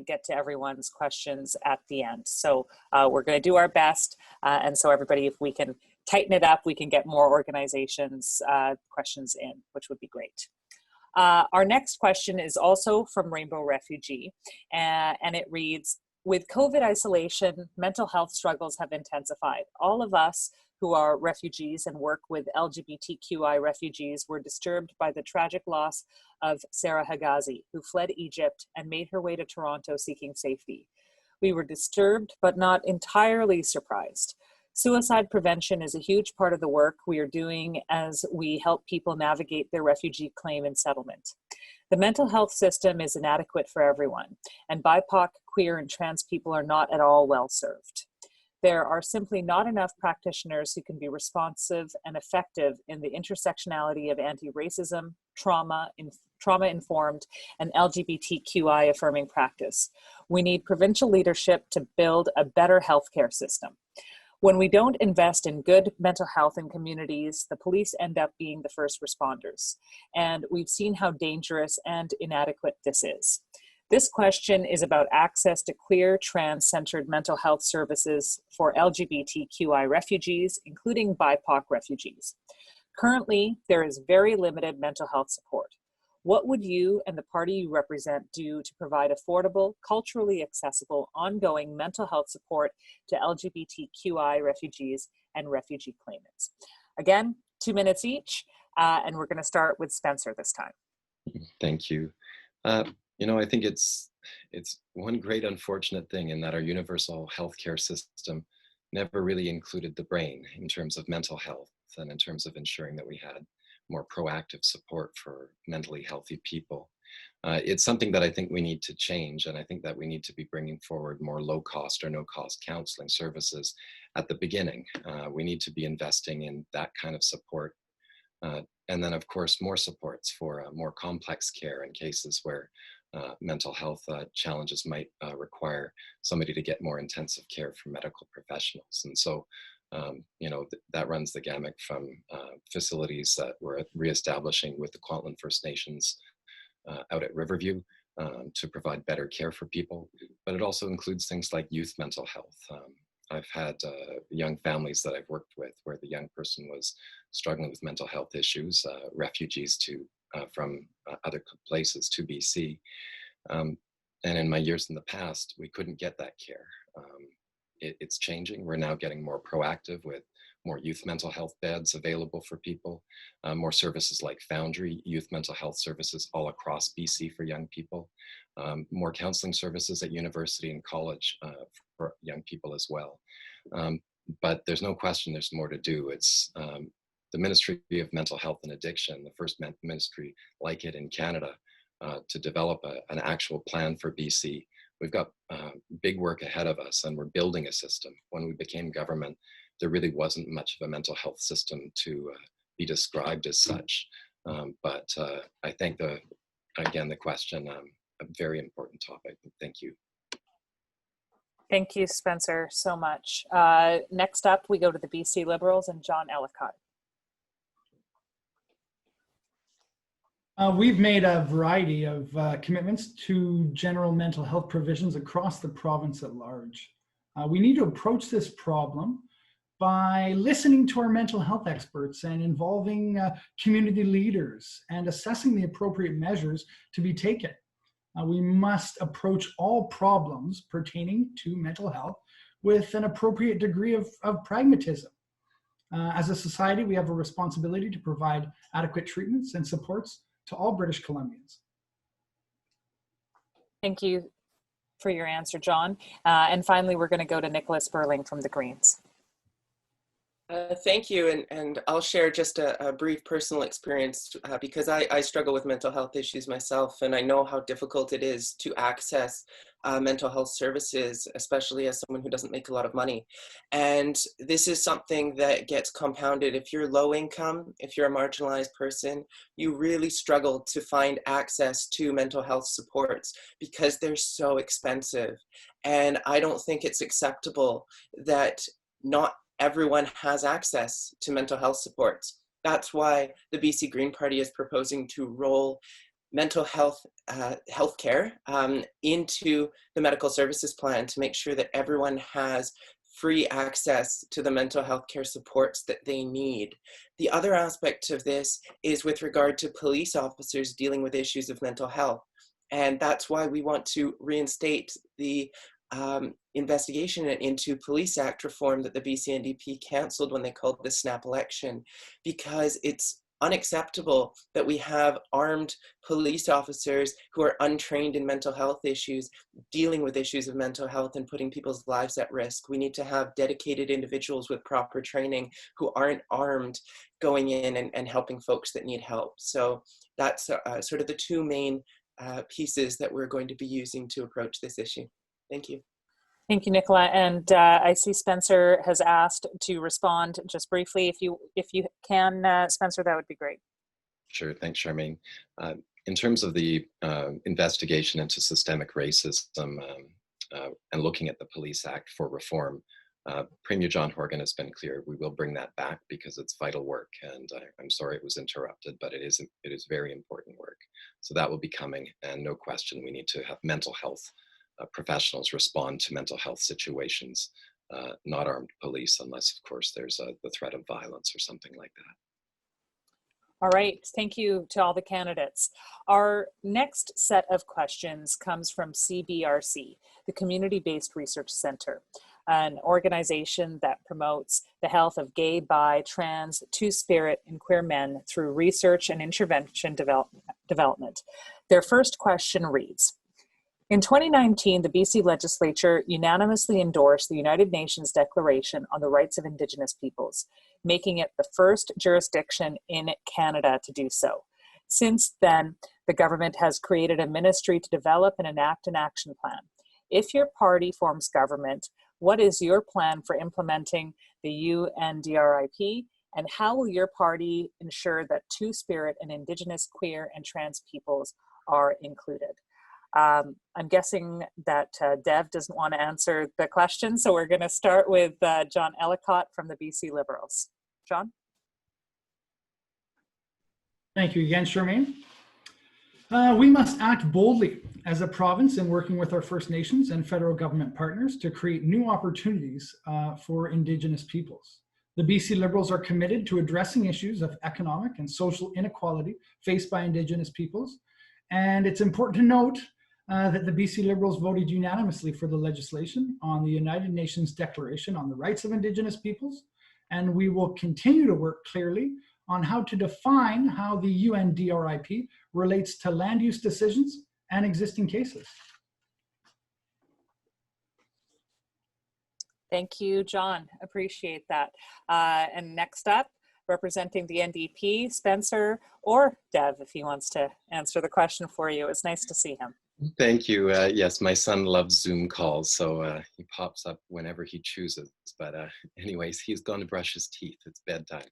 get to everyone's questions at the end. So we're going to do our best. And so everybody, if we can tighten it up, we can get more organizations questions in, which would be great. Our next question is also from Rainbow Refugee, and it reads, with COVID isolation, mental health struggles have intensified. All of us who are refugees and work with LGBTQI refugees were disturbed by the tragic loss of Sarah Hagazi, who fled Egypt and made her way to Toronto seeking safety. We were disturbed, but not entirely surprised. Suicide prevention is a huge part of the work we are doing as we help people navigate their refugee claim and settlement. The mental health system is inadequate for everyone, and BIPOC, queer, and trans people are not at all well served. There are simply not enough practitioners who can be responsive and effective in the intersectionality of anti-racism, trauma-informed, and LGBTQI affirming practice. We need provincial leadership to build a better healthcare system. When we don't invest in good mental health in communities, the police end up being the first responders. And we've seen how dangerous and inadequate this is. This question is about access to queer, trans-centered mental health services for LGBTQI refugees, including BIPOC refugees. Currently, there is very limited mental health support. What would you and the party you represent do to provide affordable, culturally accessible, ongoing mental health support to LGBTQI refugees and refugee claimants? Again, 2 minutes each, and we're going to start with Spencer this time. Thank you. You know, I think it's one great unfortunate thing in that our universal healthcare system never really included the brain in terms of mental health and in terms of ensuring that we had more proactive support for mentally healthy people. It's something that I think we need to change, and I think that we need to be bringing forward more low-cost or no-cost counseling services at the beginning. We need to be investing in that kind of support. And then, of course, more supports for more complex care in cases where mental health challenges might require somebody to get more intensive care from medical professionals. And so, you know, that runs the gamut from facilities that we're reestablishing with the Kwantlen First Nations out at Riverview to provide better care for people, but it also includes things like youth mental health. I've had young families that I've worked with where the young person was struggling with mental health issues, refugees from other places to BC. And in my years in the past, we couldn't get that care. It's changing. We're now getting more proactive with more youth mental health beds available for people, more services like Foundry, youth mental health services all across BC for young people, more counseling services at university and college for young people as well. But there's no question there's more to do. It's the Ministry of Mental Health and Addiction, the first ministry like it in Canada, to develop an actual plan for BC. We've got big work ahead of us, and we're building a system. When we became government, there really wasn't much of a mental health system to be described as such. But I think, again, the question, a very important topic. Thank you. Thank you, Spencer, so much. Next up, we go to the BC Liberals and John Ellicott. We've made a variety of commitments to general mental health provisions across the province at large. We need to approach this problem by listening to our mental health experts and involving community leaders and assessing the appropriate measures to be taken. We must approach all problems pertaining to mental health with an appropriate degree of pragmatism. As a society, we have a responsibility to provide adequate treatments and supports to all British Columbians. Thank you for your answer, John. And finally, we're going to go to Nicholas Burling from the Greens. Thank you, and I'll share just a brief personal experience because I struggle with mental health issues myself, and I know how difficult it is to access mental health services, especially as someone who doesn't make a lot of money. And this is something that gets compounded. If you're low income, if you're a marginalized person, you really struggle to find access to mental health supports because they're so expensive. And I don't think it's acceptable that not everyone has access to mental health supports. That's why the BC Green Party is proposing to roll mental health healthcare into the medical services plan to make sure that everyone has free access to the mental health care supports that they need. The other aspect of this is with regard to police officers dealing with issues of mental health. And that's why we want to reinstate the investigation into Police Act reform that the BC NDP cancelled when they called the snap election, because it's unacceptable that we have armed police officers who are untrained in mental health issues, dealing with issues of mental health and putting people's lives at risk. We need to have dedicated individuals with proper training who aren't armed going in and helping folks that need help. So that's sort of the two main pieces that we're going to be using to approach this issue. Thank you. Thank you, Nicola. And I see Spencer has asked to respond just briefly. If you can, Spencer, that would be great. Sure, thanks, Charmaine. In terms of the investigation into systemic racism and looking at the Police Act for reform, Premier John Horgan has been clear. We will bring that back because it's vital work, and I'm sorry it was interrupted, but it is very important work. So that will be coming, and no question, we need to have mental health professionals respond to mental health situations, not armed police, unless, of course, there's the threat of violence or something like that. All right, thank you to all the candidates. Our next set of questions comes from CBRC, the Community-Based Research Center, an organization that promotes the health of gay, bi, trans, two-spirit, and queer men through research and intervention development. Their first question reads, in 2019, the BC legislature unanimously endorsed the United Nations Declaration on the Rights of Indigenous Peoples, making it the first jurisdiction in Canada to do so. Since then, the government has created a ministry to develop and enact an action plan. If your party forms government, what is your plan for implementing the UNDRIP, and how will your party ensure that Two-Spirit and Indigenous, queer, and trans peoples are included? I'm guessing that Dev doesn't want to answer the question, so we're going to start with John Ellicott from the BC Liberals. John? Thank you again, Charmaine. We must act boldly as a province in working with our First Nations and federal government partners to create new opportunities for Indigenous peoples. The BC Liberals are committed to addressing issues of economic and social inequality faced by Indigenous peoples, and it's important to note that the BC Liberals voted unanimously for the legislation on the United Nations Declaration on the Rights of Indigenous Peoples, and we will continue to work clearly on how to define how the UNDRIP relates to land use decisions and existing cases. Thank you, John. Appreciate that. And next up, representing the NDP, Spencer or Dev, if he wants to answer the question for you. It's nice to see him. Thank you. Yes, my son loves Zoom calls, so he pops up whenever he chooses. But anyways, he's gone to brush his teeth. It's bedtime.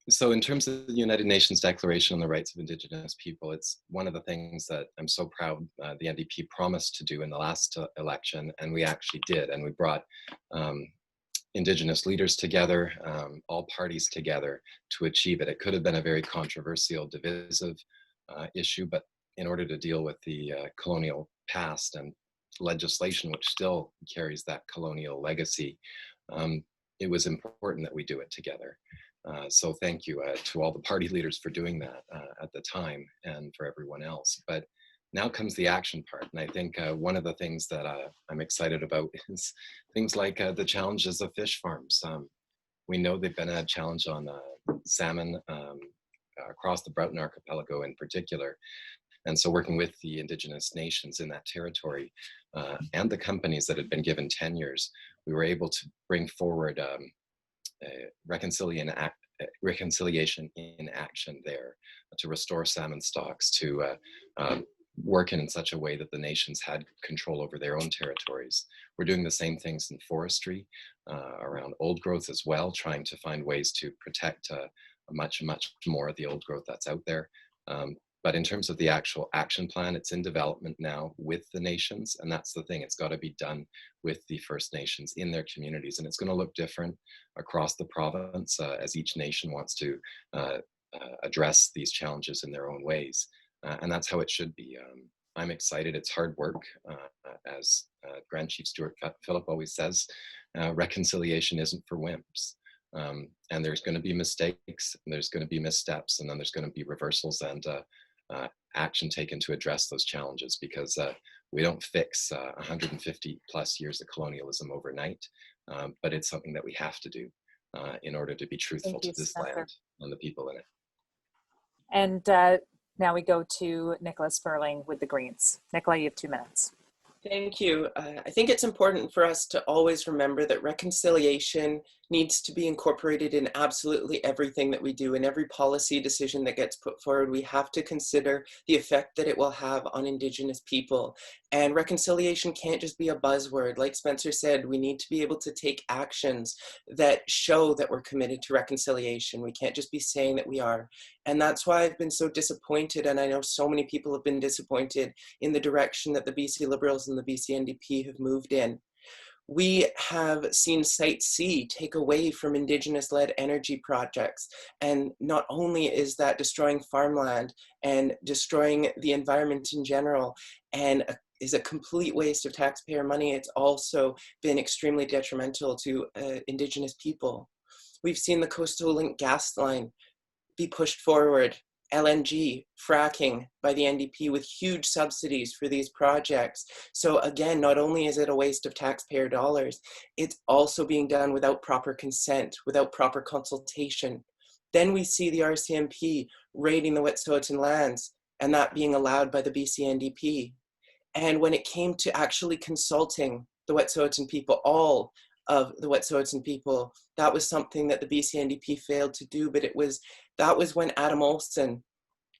So in terms of the United Nations Declaration on the Rights of Indigenous People, it's one of the things that I'm so proud the NDP promised to do in the last election, and we actually did. And we brought Indigenous leaders together, all parties together to achieve it. It could have been a very controversial, divisive issue, but in order to deal with the colonial past and legislation which still carries that colonial legacy, it was important that we do it together. So thank you to all the party leaders for doing that at the time, and for everyone else. But now comes the action part. And I think one of the things that I'm excited about is things like the challenges of fish farms. We know they've been a challenge on salmon across the Broughton Archipelago in particular. And so working with the Indigenous nations in that territory and the companies that had been given tenures, we were able to bring forward reconciliation in action there to restore salmon stocks, to work in such a way that the nations had control over their own territories. We're doing the same things in forestry around old growth as well, trying to find ways to protect much more of the old growth that's out there. But in terms of the actual action plan, it's in development now with the nations, and that's the thing. It's got to be done with the First Nations in their communities, and it's going to look different across the province as each nation wants to address these challenges in their own ways, and that's how it should be. I'm excited. It's hard work, as Grand Chief Stuart Phillip always says. Reconciliation isn't for wimps. And there's going to be mistakes, and there's going to be missteps, and then there's going to be reversals and action taken to address those challenges, because we don't fix 150 plus years of colonialism overnight, but it's something that we have to do in order to be truthful to this land and the people in it. And now we go to Nicola Sperling with the Greens. Nicola, you have 2 minutes. Thank you. I think it's important for us to always remember that reconciliation needs to be incorporated in absolutely everything that we do. In every policy decision that gets put forward, we have to consider the effect that it will have on Indigenous people. And reconciliation can't just be a buzzword. Like Spencer said, we need to be able to take actions that show that we're committed to reconciliation. We can't just be saying that we are. And that's why I've been so disappointed, and I know so many people have been disappointed in the direction that the BC Liberals and the BC NDP have moved in. We have seen Site C take away from Indigenous-led energy projects. And not only is that destroying farmland and destroying the environment in general, and is a complete waste of taxpayer money, it's also been extremely detrimental to Indigenous people. We've seen the Coastal Link gas line be pushed forward, LNG, fracking by the NDP with huge subsidies for these projects. So again, not only is it a waste of taxpayer dollars, it's also being done without proper consent, without proper consultation. Then we see the RCMP raiding the Wet'suwet'en lands, and that being allowed by the BC NDP. And when it came to actually consulting the Wet'suwet'en people, all of the Wet'suwet'en people, that was something that the BC NDP failed to do, but that was when Adam Olsen,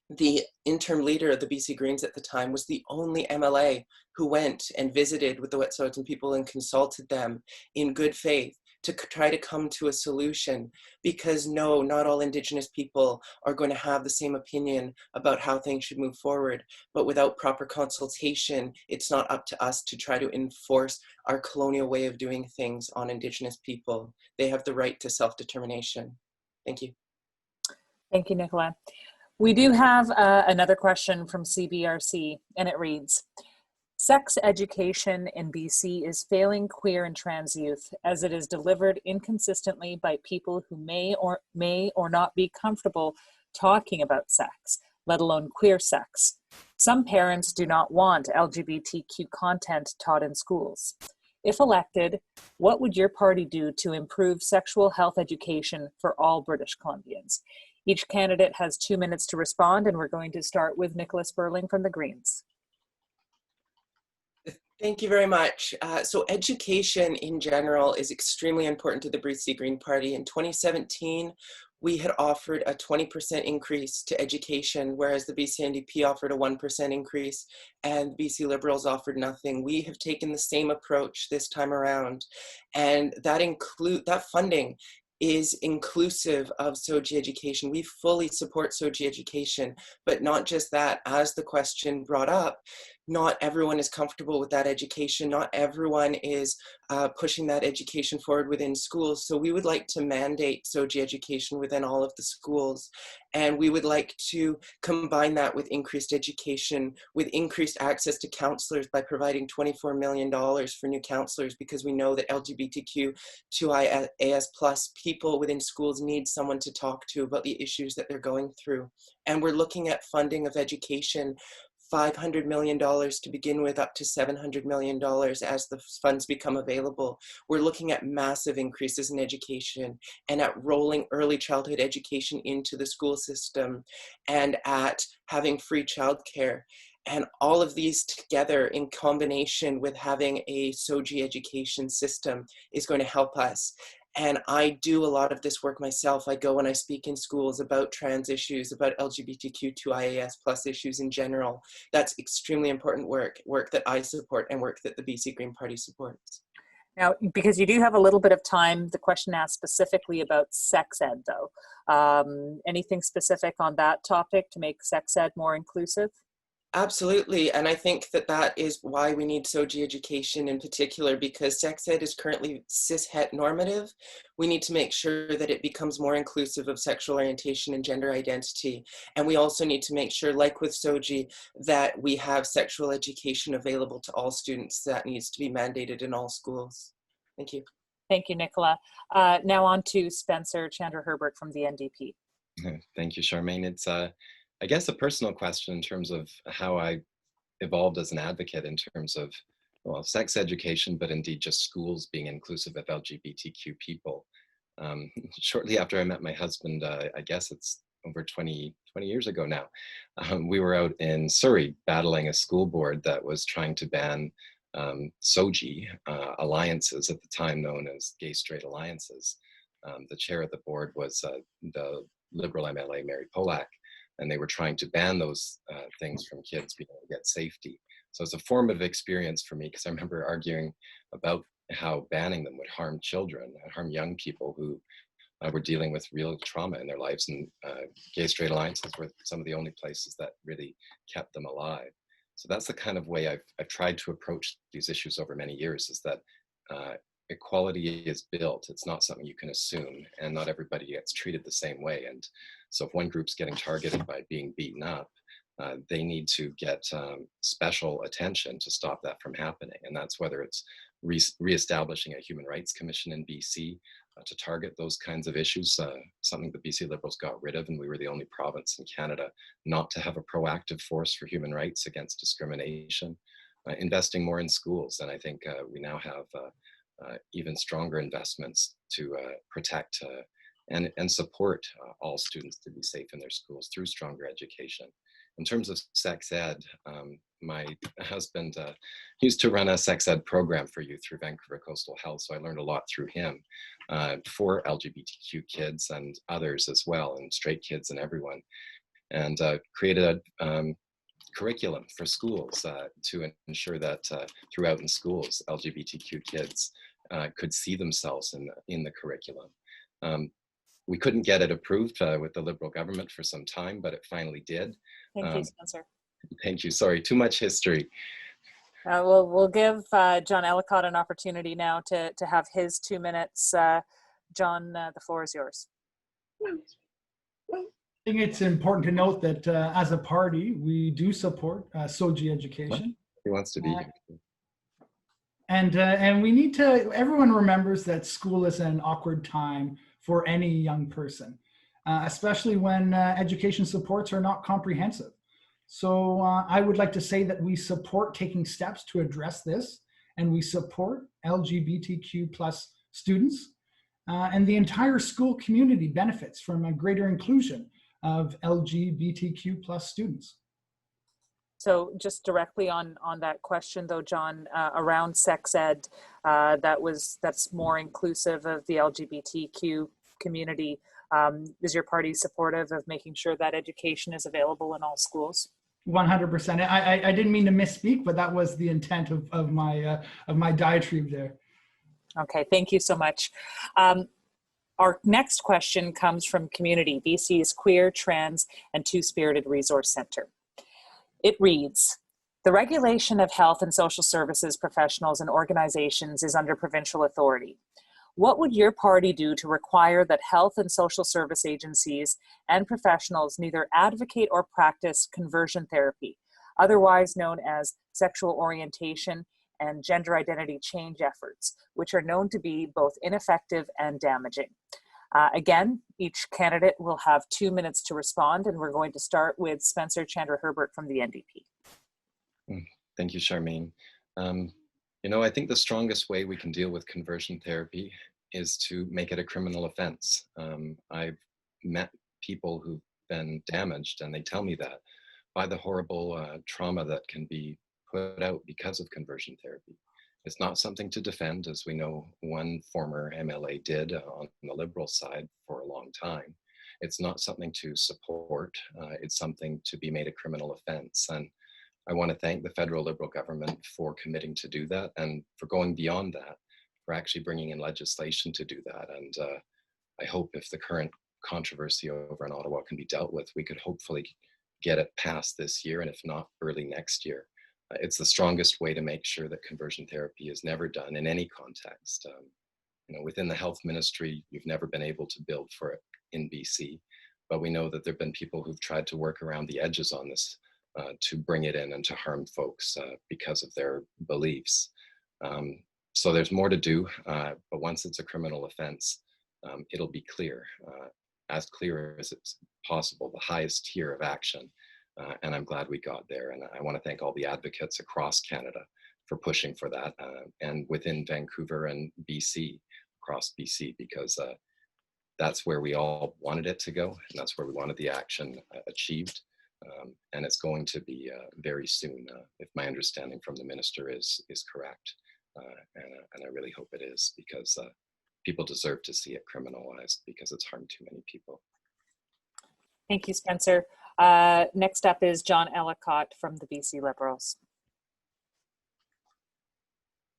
the interim leader of the BC Greens at the time, was the only MLA who went and visited with the Wet'suwet'en people and consulted them in good faith to try to come to a solution. Because no, not all Indigenous people are going to have the same opinion about how things should move forward. But without proper consultation, it's not up to us to try to enforce our colonial way of doing things on Indigenous people. They have the right to self-determination. Thank you. Thank you, Nicola. We do have another question from CBRC, and it reads, sex education in BC is failing queer and trans youth as it is delivered inconsistently by people who may or not be comfortable talking about sex, let alone queer sex. Some parents do not want LGBTQ content taught in schools. If elected, what would your party do to improve sexual health education for all British Columbians? Each candidate has 2 minutes to respond, and we're going to start with Nicola Sperling from the Greens. Thank you very much. So education in general is extremely important to the BC Green Party. In 2017, we had offered a 20% increase to education, whereas the BC NDP offered a 1% increase and BC Liberals offered nothing. We have taken the same approach this time around, and that funding is inclusive of SOGI education. We fully support SOGI education, but not just that. As the question brought up, not everyone is comfortable with that education. Not everyone is pushing that education forward within schools. So we would like to mandate SOGI education within all of the schools. And we would like to combine that with increased education, with increased access to counselors by providing $24 million for new counselors, because we know that LGBTQ2SIA plus people within schools need someone to talk to about the issues that they're going through. And we're looking at funding of education, $500 million to begin with, up to $700 million as the funds become available. We're looking at massive increases in education and at rolling early childhood education into the school system and at having free childcare. And all of these together in combination with having a SOGI education system is going to help us. And I do a lot of this work myself. I go and I speak in schools about trans issues, about LGBTQ2SIA plus issues in general. That's extremely important work that I support and work that the BC Green Party supports. Now, because you do have a little bit of time, the question asked specifically about sex ed though. Anything specific on that topic to make sex ed more inclusive? Absolutely, and I think that that is why we need SOGI education in particular, because sex ed is currently cis-het normative. We need to make sure that it becomes more inclusive of sexual orientation and gender identity. And we also need to make sure, like with SOGI, that we have sexual education available to all students. That needs to be mandated in all schools. Thank you. Thank you, Nicola. Now on to Spencer Chandra Herbert from the NDP. Thank you, Charmaine. It's I guess a personal question in terms of how I evolved as an advocate in terms of, well, sex education, but indeed just schools being inclusive of LGBTQ people. Shortly after I met my husband, I guess it's over 20 years ago now, we were out in Surrey battling a school board that was trying to ban SOGI alliances, at the time known as gay-straight alliances. The chair of the board was the Liberal MLA, Mary Polak, and they were trying to ban those things from kids being able to get safety. So it's a formative experience for me, because I remember arguing about how banning them would harm children, harm young people who were dealing with real trauma in their lives, and gay-straight alliances were some of the only places that really kept them alive. So that's the kind of way I've tried to approach these issues over many years, is that equality is built. It's not something you can assume, and not everybody gets treated the same way. And so if one group's getting targeted by being beaten up, they need to get special attention to stop that from happening. And that's whether it's reestablishing a Human Rights Commission in BC to target those kinds of issues, something the BC Liberals got rid of, and we were the only province in Canada not to have a proactive force for human rights against discrimination. Investing more in schools, and I think we now have even stronger investments to protect and support all students to be safe in their schools through stronger education. In terms of sex ed, my husband used to run a sex ed program for youth through Vancouver Coastal Health, so I learned a lot through him for LGBTQ kids and others as well, and straight kids and everyone, and created a curriculum for schools to ensure that throughout in schools, LGBTQ kids could see themselves in the curriculum. We couldn't get it approved with the Liberal government for some time, but it finally did. Thank you, Spencer. Thank you. Sorry, too much history. We'll give John Ellicott an opportunity now to have his 2 minutes. John, the floor is yours. I think it's important to note that as a party, we do support SOGI education. He wants to be here. And we need to, everyone remembers that school is an awkward time for any young person, especially when education supports are not comprehensive. So I would like to say that we support taking steps to address this, and we support LGBTQ plus students, and the entire school community benefits from a greater inclusion of LGBTQ plus students. So just directly on that question though, John, around sex ed, that's more inclusive of the LGBTQ community. Is your party supportive of making sure that education is available in all schools? 100%. I didn't mean to misspeak, but that was the intent of my diatribe there. Okay, thank you so much. Our next question comes from Community, BC's Queer, Trans, and Two-Spirited Resource Center. It reads, The regulation of health and social services professionals and organizations is under provincial authority. What would your party do to require that health and social service agencies and professionals neither advocate or practice conversion therapy, otherwise known as sexual orientation and gender identity change efforts, which are known to be both ineffective and damaging? Again, each candidate will have 2 minutes to respond, and we're going to start with Spencer Chandra Herbert from the NDP. Thank you, Charmaine. I think the strongest way we can deal with conversion therapy is to make it a criminal offense. I've met people who've been damaged, and they tell me that, by the horrible trauma that can be put out because of conversion therapy. It's not something to defend, as we know one former MLA did on the Liberal side for a long time. It's not something to support. It's something to be made a criminal offense. And I want to thank the federal Liberal government for committing to do that, and for going beyond that, for actually bringing in legislation to do that. And I hope if the current controversy over in Ottawa can be dealt with, we could hopefully get it passed this year, and if not, early next year. It's the strongest way to make sure that conversion therapy is never done in any context. Within the health ministry, you've never been able to build for it in BC, but we know that there have been people who've tried to work around the edges on this to bring it in and to harm folks because of their beliefs. So there's more to do, but once it's a criminal offense, it'll be clear, as clear as it's possible, the highest tier of action. And I'm glad we got there. And I want to thank all the advocates across Canada for pushing for that, and within Vancouver and BC, across BC, because that's where we all wanted it to go, and that's where we wanted the action achieved. And it's going to be very soon, if my understanding from the minister is correct. And I really hope it is, because people deserve to see it criminalized, because it's harmed too many people. Thank you, Spencer. Next up is John Ellicott from the BC Liberals.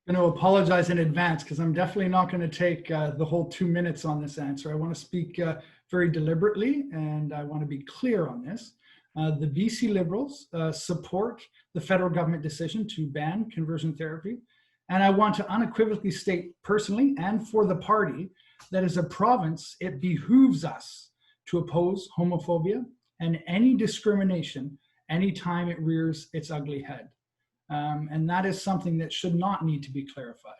I'm going to apologize in advance, because I'm definitely not going to take the whole 2 minutes on this answer. I want to speak very deliberately, and I want to be clear on this. The BC Liberals support the federal government decision to ban conversion therapy. And I want to unequivocally state personally and for the party that as a province, it behooves us to oppose homophobia and any discrimination anytime it rears its ugly head. And that is something that should not need to be clarified.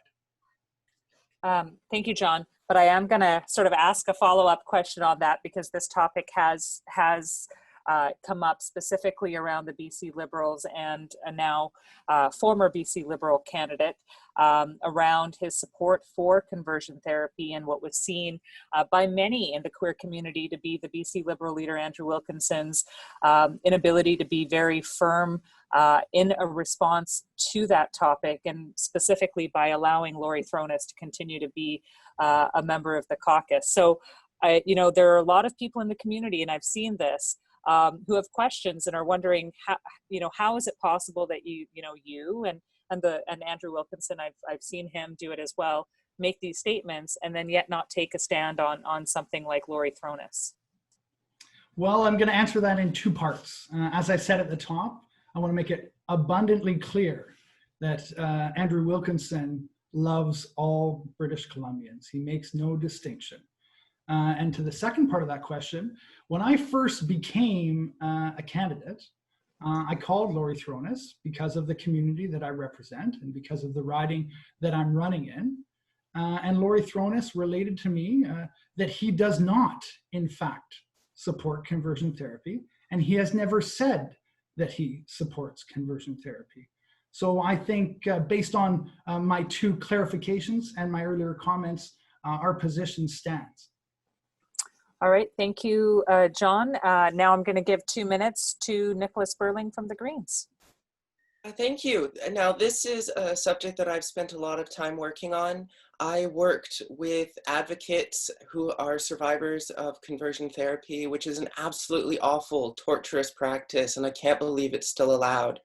Thank you, John. But I am going to sort of ask a follow-up question on that, because this topic has come up specifically around the BC Liberals and a now former BC Liberal candidate around his support for conversion therapy and what was seen by many in the queer community to be the BC Liberal leader Andrew Wilkinson's inability to be very firm in a response to that topic, and specifically by allowing Laurie Thrones to continue to be a member of the caucus. So, there are a lot of people in the community, and I've seen this, who have questions and are wondering how is it possible that you and Andrew Wilkinson, I've seen him do it as well, make these statements and then yet not take a stand on something like Laurie Thrones? Well, I'm going to answer that in 2 parts. As I said at the top, I want to make it abundantly clear that Andrew Wilkinson loves all British Columbians. He makes no distinction. And to the second part of that question, when I first became a candidate, I called Laurie Thrones because of the community that I represent and because of the riding that I'm running in. And Laurie Thrones related to me that he does not, in fact, support conversion therapy, and he has never said that he supports conversion therapy. So I think based on my 2 clarifications and my earlier comments, our position stands. All right, thank you, John. Now I'm going to give 2 minutes to Nicholas Burling from the Greens. Thank you. Now, this is a subject that I've spent a lot of time working on. I worked with advocates who are survivors of conversion therapy, which is an absolutely awful, torturous practice, and I can't believe it's still allowed.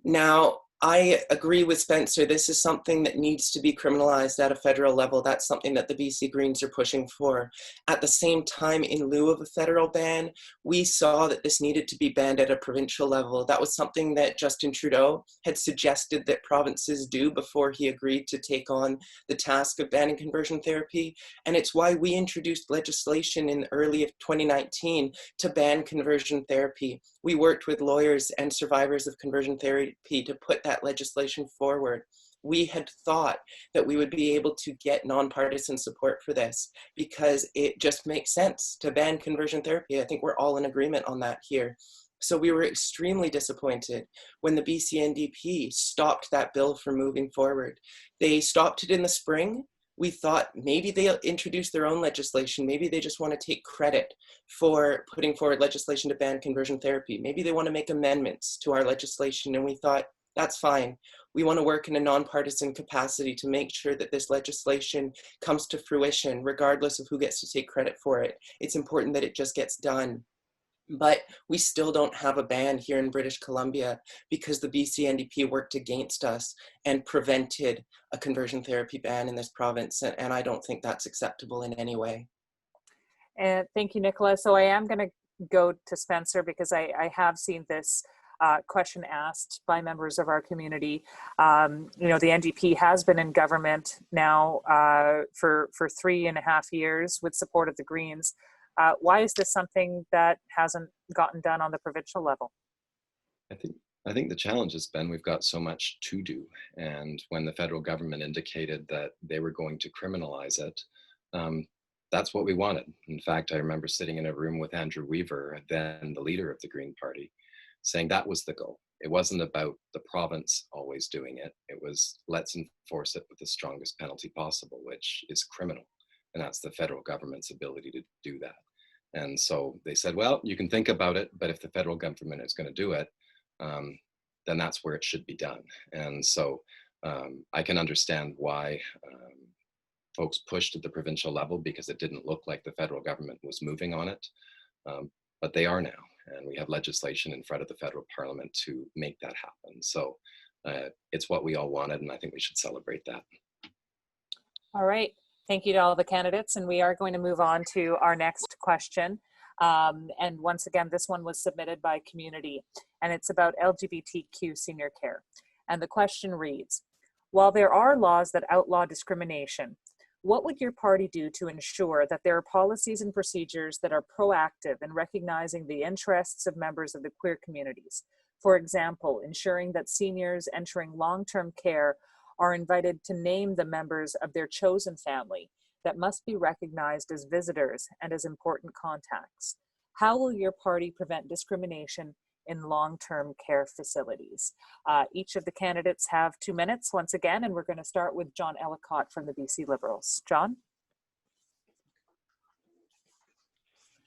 Now, I agree with Spencer. This is something that needs to be criminalized at a federal level. That's something that the BC Greens are pushing for. At the same time, in lieu of a federal ban, we saw that this needed to be banned at a provincial level. That was something that Justin Trudeau had suggested that provinces do before he agreed to take on the task of banning conversion therapy. And it's why we introduced legislation in early of 2019 to ban conversion therapy. We worked with lawyers and survivors of conversion therapy to put that legislation forward. We had thought that we would be able to get nonpartisan support for this because it just makes sense to ban conversion therapy. I think we're all in agreement on that here. So we were extremely disappointed when the BC NDP stopped that bill from moving forward. They stopped it in the spring. We thought maybe they'll introduce their own legislation. Maybe they just want to take credit for putting forward legislation to ban conversion therapy. Maybe they want to make amendments to our legislation. And we thought, that's fine. We want to work in a nonpartisan capacity to make sure that this legislation comes to fruition, regardless of who gets to take credit for it. It's important that it just gets done. But we still don't have a ban here in British Columbia because the BC NDP worked against us and prevented a conversion therapy ban in this province. And I don't think that's acceptable in any way. And thank you, Nicola. So I am going to go to Spencer because I have seen this question asked by members of our community. You know, the NDP has been in government now for 3.5 years with support of the Greens. Why is this something that hasn't gotten done on the provincial level? I think the challenge has been we've got so much to do. And when the federal government indicated that they were going to criminalize it, that's what we wanted. In fact, I remember sitting in a room with Andrew Weaver, then the leader of the Green Party, saying that was the goal. It wasn't about the province always doing it. It was let's enforce it with the strongest penalty possible, which is criminal. And that's the federal government's ability to do that. And so they said, well, you can think about it, but if the federal government is going to do it, then that's where it should be done. And so I can understand why folks pushed at the provincial level because it didn't look like the federal government was moving on it, but they are now. And we have legislation in front of the federal parliament to make that happen. So it's what we all wanted, and I think we should celebrate that. All right. Thank you to all the candidates. And we are going to move on to our next question. And once again, this one was submitted by community, and it's about LGBTQ senior care. And the question reads, while there are laws that outlaw discrimination, what would your party do to ensure that there are policies and procedures that are proactive in recognizing the interests of members of the queer communities? For example, ensuring that seniors entering long-term care are invited to name the members of their chosen family that must be recognized as visitors and as important contacts. How will your party prevent discrimination in long-term care facilities? Each of the candidates have 2 minutes once again, and we're going to start with John Ellicott from the BC Liberals. John?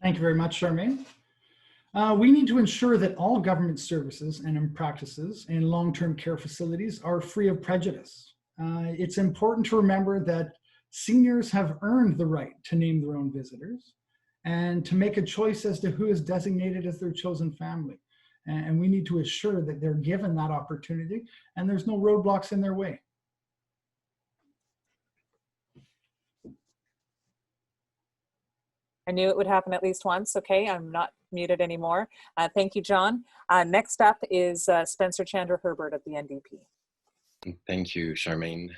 Thank you very much, Charmaine. We need to ensure that all government services and practices in long-term care facilities are free of prejudice. It's important to remember that seniors have earned the right to name their own visitors and to make a choice as to who is designated as their chosen family. And we need to assure that they're given that opportunity and there's no roadblocks in their way. I knew it would happen at least once. Okay, I'm not muted anymore. Thank you, John. Next up is Spencer Chandra Herbert of the NDP. Thank you, Charmaine.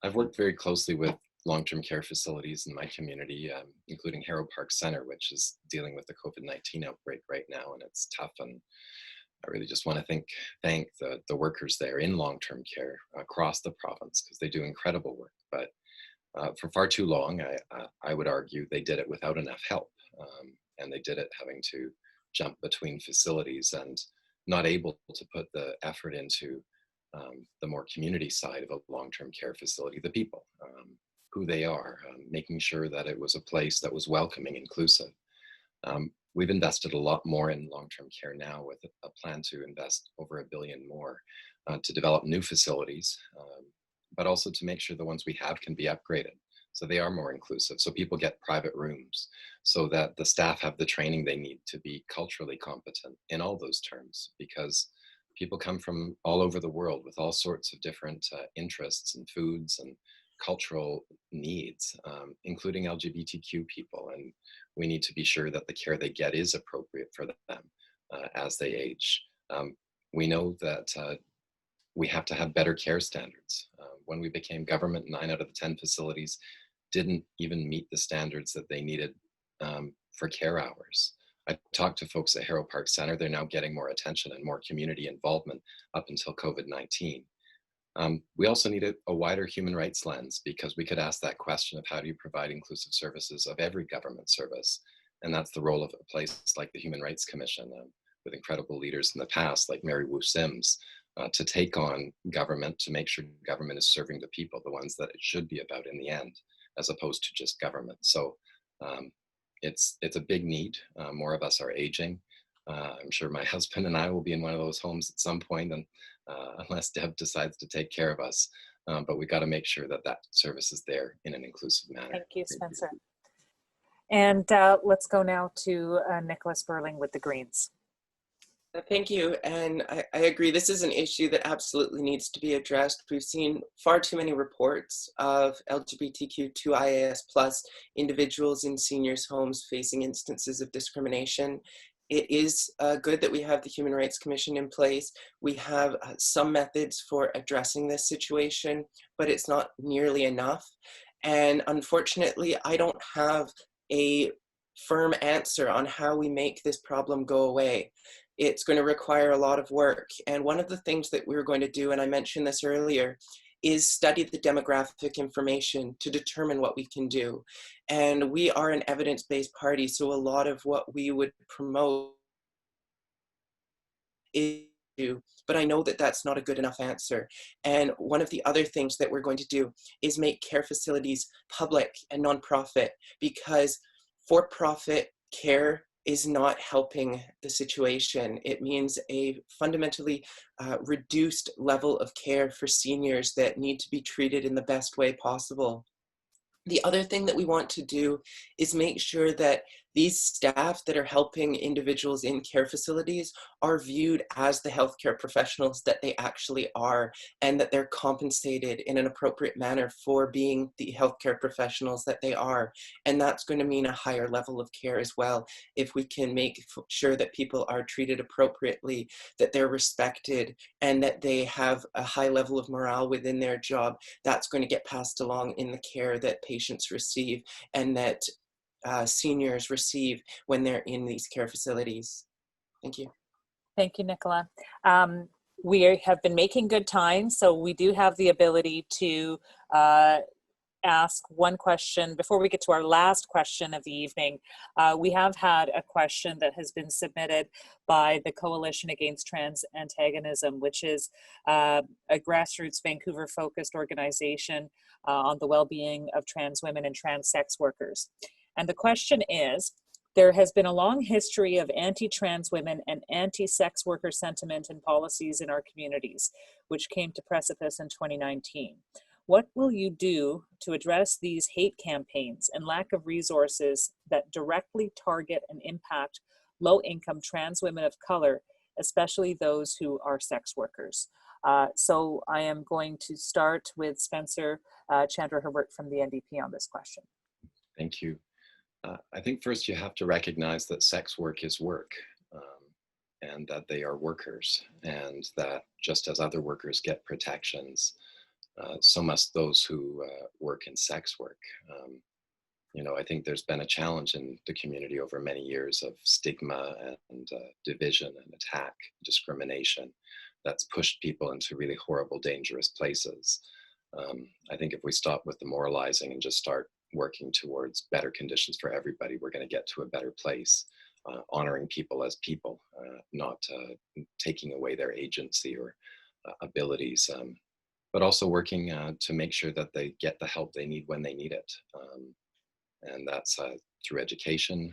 I've worked very closely with long-term care facilities in my community, including Harrow Park Center, which is dealing with the COVID-19 outbreak right now, and it's tough. And I really just want to thank the workers there in long-term care across the province because they do incredible work. But for far too long, I would argue they did it without enough help, and they did it having to jump between facilities and not able to put the effort into the more community side of a long-term care facility, the people, who they are, making sure that it was a place that was welcoming, inclusive. We've invested a lot more in long-term care now with a plan to invest over $1 billion more to develop new facilities, but also to make sure the ones we have can be upgraded so they are more inclusive, so people get private rooms, so that the staff have the training they need to be culturally competent in all those terms, because people come from all over the world with all sorts of different interests and foods and cultural needs, including LGBTQ people. And we need to be sure that the care they get is appropriate for them as they age. We know that we have to have better care standards. When we became government, 9 out of the 10 facilities didn't even meet the standards that they needed for care hours. I talked to folks at Harrow Park Centre. They're now getting more attention and more community involvement up until COVID-19. We also need a wider human rights lens, because we could ask that question of how do you provide inclusive services of every government service? And that's the role of a place like the Human Rights Commission, with incredible leaders in the past like Mary Wu Sims, to take on government, to make sure government is serving the people, the ones that it should be about in the end, as opposed to just government. So it's a big need. More of us are aging. I'm sure my husband and I will be in one of those homes at some point, and unless Deb decides to take care of us. But we got to make sure that that service is there in an inclusive manner. Thank you, Spencer. And let's go now to Nicholas Burling with the Greens. Thank you. And I agree, this is an issue that absolutely needs to be addressed. We've seen far too many reports of LGBTQ2SIA plus individuals in seniors' homes facing instances of discrimination. It is good that we have the Human Rights Commission in place. We have some methods for addressing this situation, but it's not nearly enough. And unfortunately, I don't have a firm answer on how we make this problem go away. It's going to require a lot of work. And one of the things that we're going to do, and I mentioned this earlier, is study the demographic information to determine what we can do. And we are an evidence-based party, so a lot of what we would promote is do, but I know that that's not a good enough answer. And one of the other things that we're going to do is make care facilities public and nonprofit, because for-profit care is not helping the situation. It means a fundamentally reduced level of care for seniors that need to be treated in the best way possible. The other thing that we want to do is make sure that these staff that are helping individuals in care facilities are viewed as the healthcare professionals that they actually are, and that they're compensated in an appropriate manner for being the healthcare professionals that they are. And that's going to mean a higher level of care as well. If we can make sure that people are treated appropriately, that they're respected, and that they have a high level of morale within their job, that's going to get passed along in the care that patients receive and that seniors receive when they're in these care facilities. Thank you. Thank you, Nicola. We have been making good time, so we do have the ability to ask one question before we get to our last question of the evening. We have had a question that has been submitted by the Coalition Against Trans Antagonism, which is a grassroots Vancouver-focused organization on the well-being of trans women and trans sex workers. And the question is, there has been a long history of anti-trans women and anti-sex worker sentiment and policies in our communities, which came to precipice in 2019. What will you do to address these hate campaigns and lack of resources that directly target and impact low-income trans women of color, especially those who are sex workers? So I am going to start with Spencer Chandra Herbert from the NDP on this question. Thank you. I think first you have to recognize that sex work is work, and that they are workers, and that just as other workers get protections, so must those who work in sex work. You know, I think there's been a challenge in the community over many years of stigma and division and attack, discrimination, that's pushed people into really horrible, dangerous places. I think if we stop with the moralizing and just start working towards better conditions for everybody, we're going to get to a better place, honoring people as people, not taking away their agency or abilities, but also working to make sure that they get the help they need when they need it. And that's through education,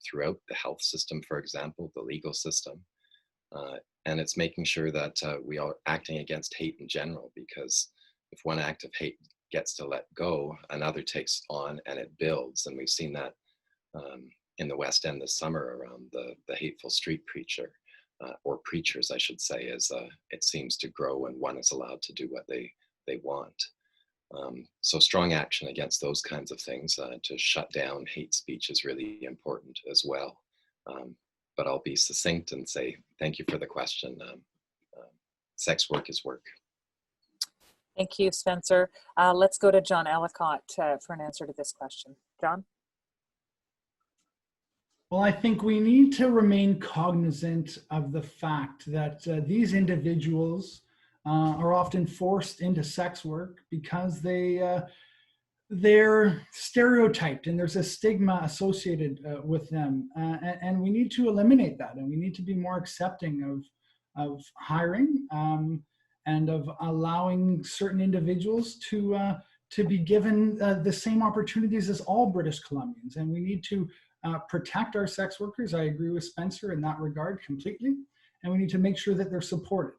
throughout the health system, for example, the legal system. And it's making sure that we are acting against hate in general, because if one act of hate gets to let go, another takes on and it builds. And we've seen that in the West End this summer around the hateful street preacher. or preachers, I should say, as it seems to grow and one is allowed to do what they want. So strong action against those kinds of things to shut down hate speech is really important as well. But I'll be succinct and say thank you for the question. Sex work is work. Thank you, Spencer. Let's go to John Ellicott for an answer to this question. John? Well, I think we need to remain cognizant of the fact that these individuals are often forced into sex work because they're stereotyped and there's a stigma associated with them. And we need to eliminate that, and we need to be more accepting of hiring and of allowing certain individuals to be given the same opportunities as all British Columbians. And we need to protect our sex workers. I agree with Spencer in that regard completely. And we need to make sure that they're supported.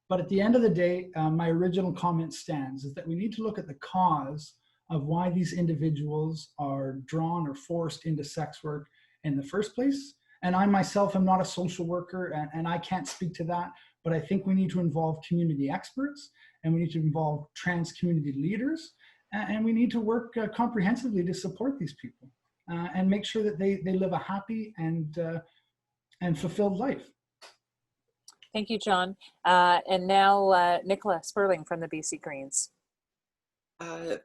But at the end of the day, my original comment stands, is that we need to look at the cause of why these individuals are drawn or forced into sex work in the first place. And I myself am not a social worker, and I can't speak to that, but I think we need to involve community experts, and we need to involve trans community leaders, and we need to work comprehensively to support these people and make sure that they live a happy and fulfilled life. Thank you, John. And now Nicola Sperling from the BC Greens.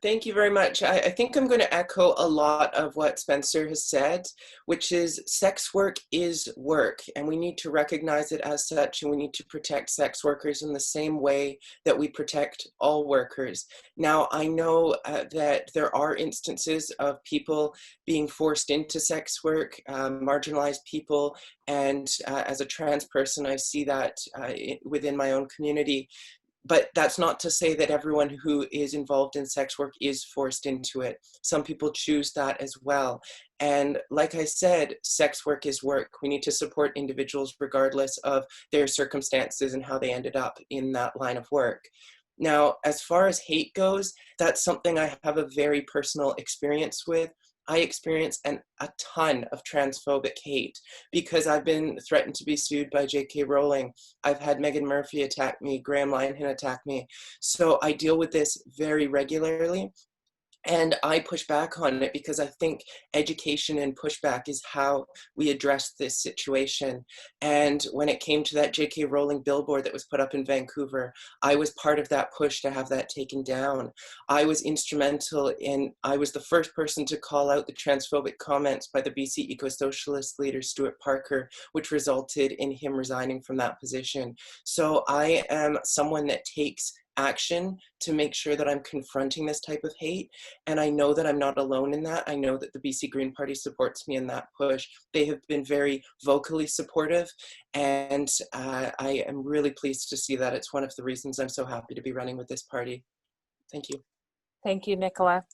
Thank you very much. I think I'm going to echo a lot of what Spencer has said, which is sex work is work, and we need to recognize it as such, and we need to protect sex workers in the same way that we protect all workers. Now, I know that there are instances of people being forced into sex work, marginalized people, and as a trans person, I see that within my own community. But that's not to say that everyone who is involved in sex work is forced into it. Some people choose that as well. And like I said, sex work is work. We need to support individuals regardless of their circumstances and how they ended up in that line of work. Now, as far as hate goes, that's something I have a very personal experience with. I experience a ton of transphobic hate because I've been threatened to be sued by J.K. Rowling. I've had Meghan Murphy attack me, Graham Linehan attack me. So I deal with this very regularly. And I push back on it because I think education and pushback is how we address this situation. And when it came to that J.K. Rowling billboard that was put up in Vancouver, I was part of that push to have that taken down. I was instrumental I was the first person to call out the transphobic comments by the BC Eco-Socialist leader, Stuart Parker, which resulted in him resigning from that position. So I am someone that takes action to make sure that I'm confronting this type of hate. And I know that I'm not alone in that. I know that the BC Green Party supports me in that push. They have been very vocally supportive, and I am really pleased to see that. It's one of the reasons I'm so happy to be running with this party. Thank you. Thank you, Nicola.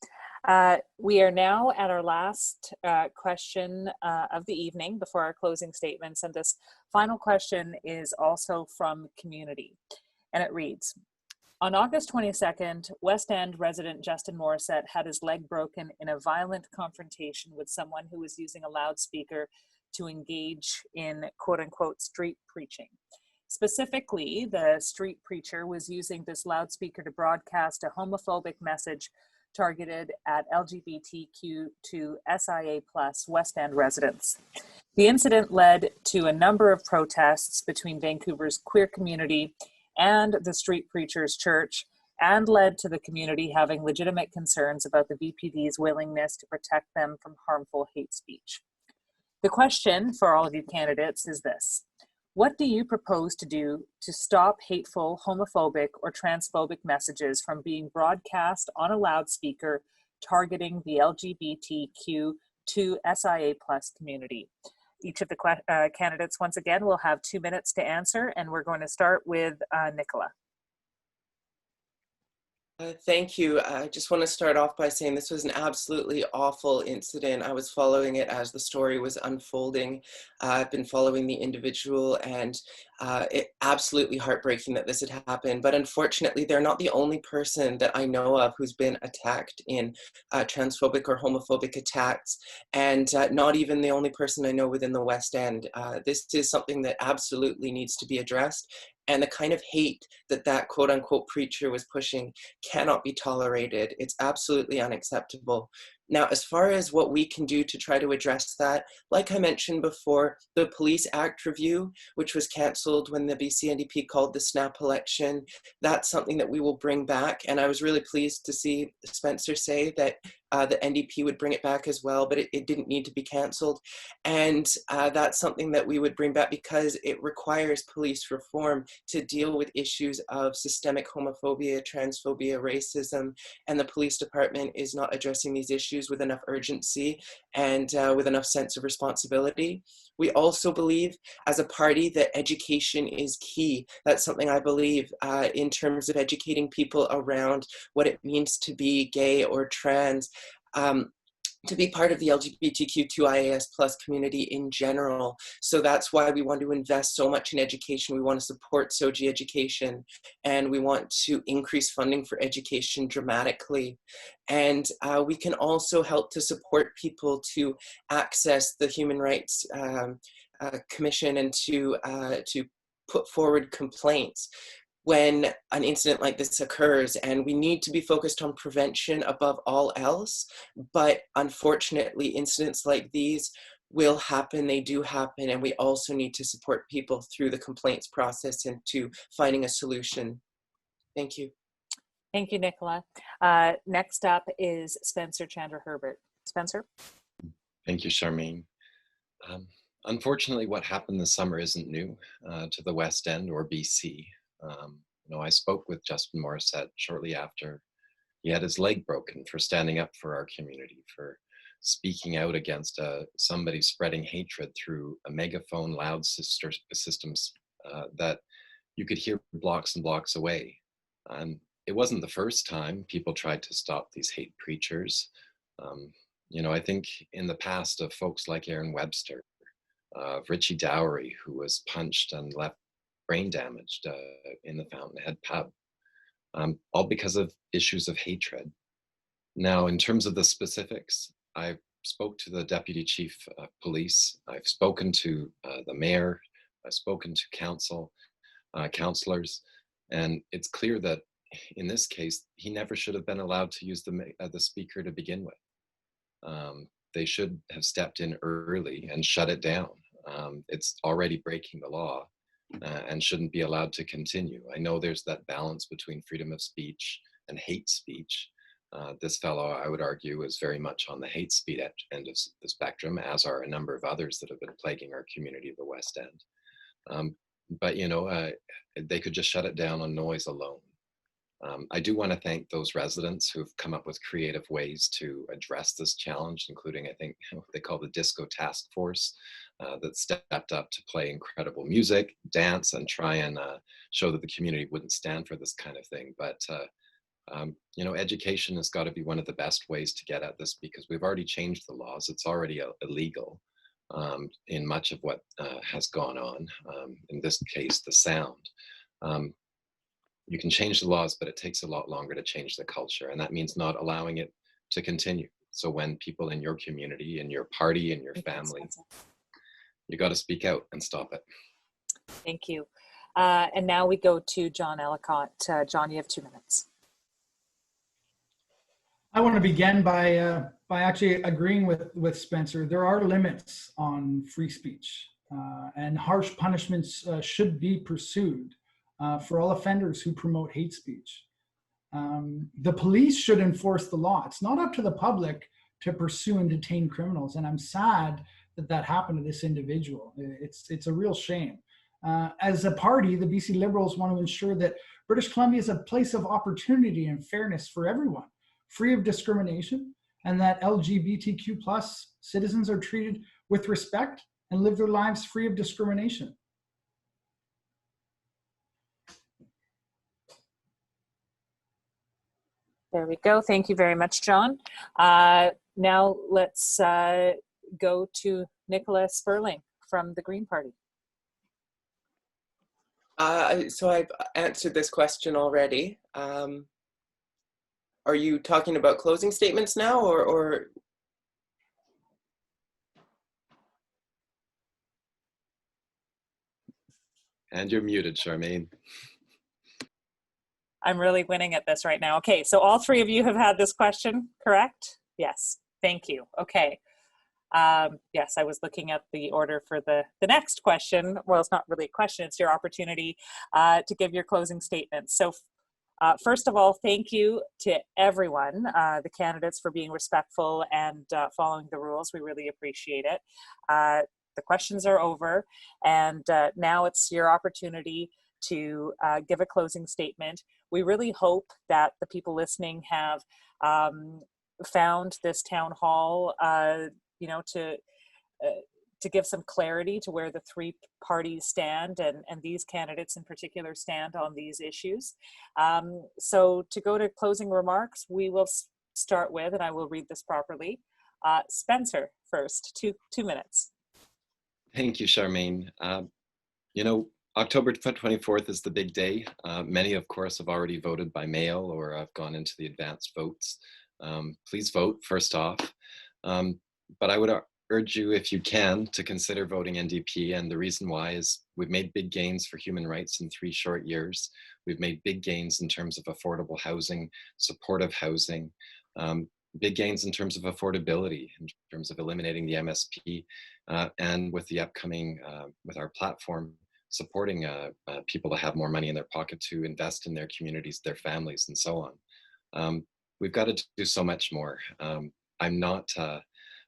We are now at our last question of the evening before our closing statements. And this final question is also from community. And it reads, on August 22nd, West End resident Justin Morissette had his leg broken in a violent confrontation with someone who was using a loudspeaker to engage in quote-unquote street preaching. Specifically, the street preacher was using this loudspeaker to broadcast a homophobic message targeted at LGBTQ2SIA+ West End residents. The incident led to a number of protests between Vancouver's queer community and the street preacher's church, and led to the community having legitimate concerns about the VPD's willingness to protect them from harmful hate speech. The question for all of you candidates is this: what do you propose to do to stop hateful, homophobic, or transphobic messages from being broadcast on a loudspeaker targeting the LGBTQ2SIA+ community? Each of the candidates, once again, will have 2 minutes to answer, and we're going to start with Nicola. Thank you. I just want to start off by saying this was an absolutely awful incident. I was following it as the story was unfolding. I've been following the individual, and it absolutely heartbreaking that this had happened. But unfortunately, they're not the only person that I know of who's been attacked in transphobic or homophobic attacks, and not even the only person I know within the West End. This is something that absolutely needs to be addressed. And the kind of hate that that quote unquote preacher was pushing cannot be tolerated. It's absolutely unacceptable. Now, as far as what we can do to try to address that, like I mentioned before, the Police Act review, which was cancelled when the BC NDP called the snap election, that's something that we will bring back. And I was really pleased to see Spencer say that the NDP would bring it back as well, but it didn't need to be cancelled. And that's something that we would bring back because it requires police reform to deal with issues of systemic homophobia, transphobia, racism, and the police department is not addressing these issues with enough urgency and with enough sense of responsibility. We also believe as a party that education is key. That's something I believe in terms of educating people around what it means to be gay or trans, to be part of the LGBTQ2SIA plus community in general. So that's why we want to invest so much in education. We want to support SOGI education, and we want to increase funding for education dramatically. And we can also help to support people to access the Human Rights Commission and to put forward complaints when an incident like this occurs. And we need to be focused on prevention above all else. But unfortunately, incidents like these will happen, they do happen, and we also need to support people through the complaints process and to finding a solution. Thank you. Thank you, Nicola. Next up is Spencer Chandra Herbert. Spencer? Thank you, Charmaine. Unfortunately, what happened this summer isn't new to the West End or BC. I spoke with Justin Morissette shortly after he had his leg broken for standing up for our community, for speaking out against somebody spreading hatred through a megaphone loud systems that you could hear blocks and blocks away. It wasn't the first time people tried to stop these hate preachers. I think in the past of folks like Aaron Webster, of Richie Dowry, who was punched and left brain damaged in the Fountainhead pub, all because of issues of hatred. Now, in terms of the specifics, I spoke to the Deputy Chief of Police, I've spoken to the Mayor, I've spoken to councillors, and it's clear that in this case, he never should have been allowed to use the speaker to begin with. They should have stepped in early and shut it down. It's already breaking the law. And shouldn't be allowed to continue. I know there's that balance between freedom of speech and hate speech. This fellow, I would argue, is very much on the hate speech end of the spectrum, as are a number of others that have been plaguing our community of the West End. But they could just shut it down on noise alone. I do want to thank those residents who've come up with creative ways to address this challenge, including, I think, what they call the Disco Task Force, that stepped up to play incredible music, dance, and try and show that the community wouldn't stand for this kind of thing. But, education has got to be one of the best ways to get at this, because we've already changed the laws. It's already illegal in much of what has gone on, in this case, the sound. You can change the laws, but it takes a lot longer to change the culture, and that means not allowing it to continue. So when people in your community, in your party, in your family, you got to speak out and stop it. Thank you. And now we go to John Ellicott. John, you have 2 minutes. I want to begin by actually agreeing with Spencer. There are limits on free speech, and harsh punishments should be pursued for all offenders who promote hate speech. The police should enforce the law. It's not up to the public to pursue and detain criminals, and I'm sad that happened to this individual. It's a real shame. As a party, the BC Liberals want to ensure that British Columbia is a place of opportunity and fairness for everyone, free of discrimination, and that LGBTQ plus citizens are treated with respect and live their lives free of discrimination. There we go. Thank you very much, John. Now let's go to Nicola Sperling from the Green Party. So I've answered this question already. Are you talking about closing statements now, or? And you're muted, Charmaine. I'm really winning at this right now. Okay, so all three of you have had this question, correct? Yes, thank you. Okay. Yes, I was looking at the order for the next question. Well, it's not really a question, it's your opportunity to give your closing statements. So first of all, thank you to everyone, the candidates, for being respectful and following the rules. We really appreciate it. The questions are over, and now it's your opportunity to give a closing statement. We really hope that the people listening have found this town hall, you know, to give some clarity to where the three parties stand, and these candidates in particular stand on these issues. So to go to closing remarks, we will start with, and I will read this properly, Spencer first, two minutes. Thank you, Charmaine. You know, October 24th is the big day. Many, of course, have already voted by mail or have gone into the advanced votes. Please vote, first off. But I would urge you, if you can, to consider voting NDP. And the reason why is we've made big gains for human rights in 3 short years. We've made big gains in terms of affordable housing, supportive housing, big gains in terms of affordability, in terms of eliminating the MSP, and with the upcoming, with our platform, supporting people to have more money in their pocket to invest in their communities, their families, and so on. We've got to do so much more. I'm not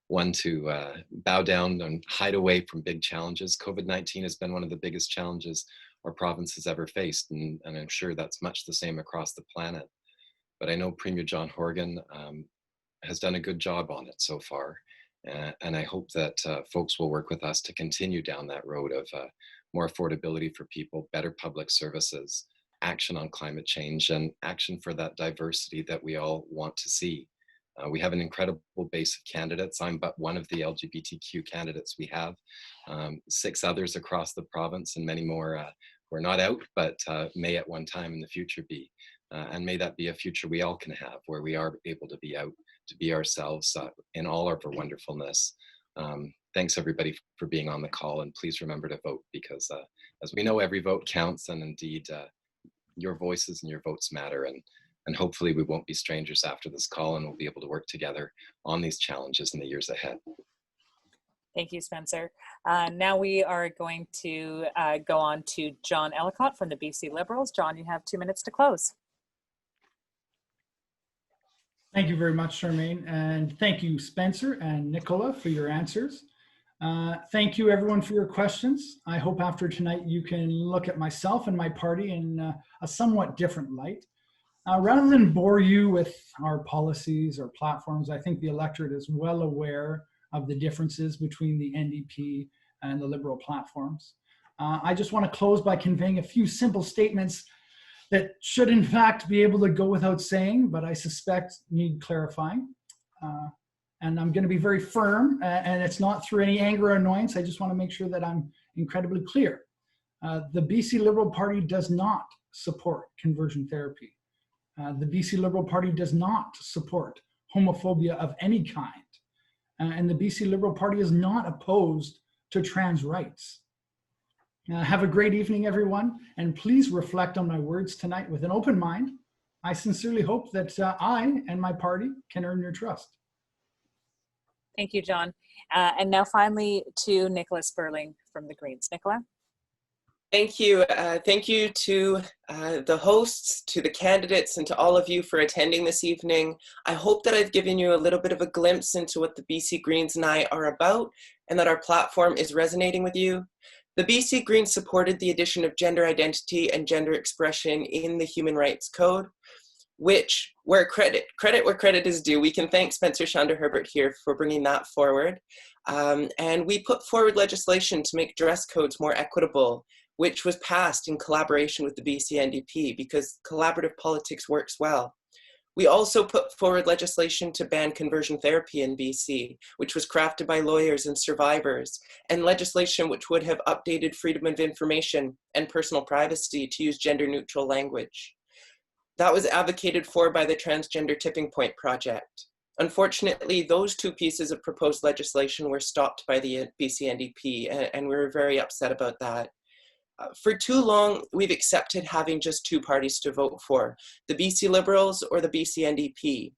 one to bow down and hide away from big challenges. COVID-19 has been one of the biggest challenges our province has ever faced, and I'm sure that's much the same across the planet. But I know Premier John Horgan has done a good job on it so far, and I hope that folks will work with us to continue down that road of more affordability for people, better public services, action on climate change, and action for that diversity that we all want to see. We have an incredible base of candidates. I'm but one of the LGBTQ candidates we have. 6 others across the province, and many more who are not out, but may at one time in the future be. And may that be a future we all can have, where we are able to be out, to be ourselves in all of our wonderfulness. Thanks everybody for being on the call, and please remember to vote, because as we know, every vote counts, and indeed your voices and your votes matter. And hopefully we won't be strangers after this call, and we'll be able to work together on these challenges in the years ahead. Thank you, Spencer. Now we are going to go on to John Ellicott from the BC Liberals. John, you have 2 minutes to close. Thank you very much, Charmaine, and thank you, Spencer and Nicola, for your answers. Thank you, everyone, for your questions. I hope after tonight you can look at myself and my party in a somewhat different light. Rather than bore you with our policies or platforms, I think the electorate is well aware of the differences between the NDP and the Liberal platforms. I just want to close by conveying a few simple statements that should in fact be able to go without saying, but I suspect need clarifying. And I'm going to be very firm, and it's not through any anger or annoyance. I just want to make sure that I'm incredibly clear. The BC Liberal Party does not support conversion therapy. The BC Liberal Party does not support homophobia of any kind. And the BC Liberal Party is not opposed to trans rights. Have a great evening, everyone, and please reflect on my words tonight with an open mind. I sincerely hope that I and my party can earn your trust. Thank you, John. And now finally to Nicola Sperling from the Greens. Nicola? Thank you. Thank you to the hosts, to the candidates, and to all of you for attending this evening. I hope that I've given you a little bit of a glimpse into what the BC Greens and I are about, and that our platform is resonating with you. The BC Greens supported the addition of gender identity and gender expression in the Human Rights Code, which, where credit where credit is due, we can thank Spencer, Chandra, Herbert here for bringing that forward. And we put forward legislation to make dress codes more equitable, which was passed in collaboration with the BC NDP, because collaborative politics works well. We also put forward legislation to ban conversion therapy in BC, which was crafted by lawyers and survivors, and legislation which would have updated freedom of information and personal privacy to use gender-neutral language. That was advocated for by the Transgender Tipping Point Project. Unfortunately, those two pieces of proposed legislation were stopped by the BC NDP, and we were very upset about that. For too long, we've accepted having just two parties to vote for, the BC Liberals or the BC NDP.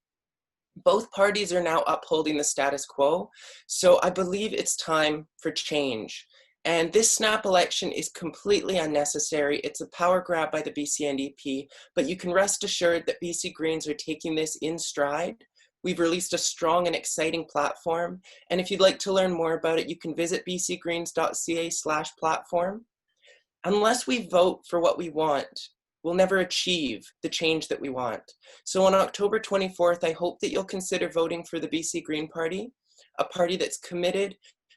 Both parties are now upholding the status quo, so I believe it's time for change. And this snap election is completely unnecessary. It's a power grab by the BC NDP, but you can rest assured that BC Greens are taking this in stride. We've released a strong and exciting platform, and if you'd like to learn more about it, you can visit bcgreens.ca/platform. Unless we vote for what we want, we'll never achieve the change that we want. So on October 24th, I hope that you'll consider voting for the BC Green Party, a party that's committed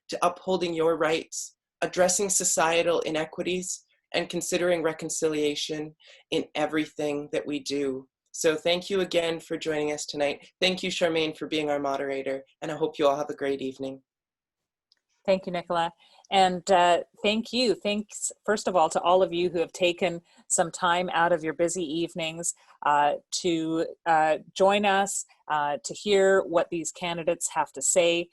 to upholding your rights, addressing societal inequities, and considering reconciliation in everything that we do. So thank you again for joining us tonight. Thank you, Charmaine, for being our moderator, and I hope you all have a great evening. Thank you, Nicola. And thanks, first of all, to all of you who have taken some time out of your busy evenings to join us, to hear what these candidates have to say.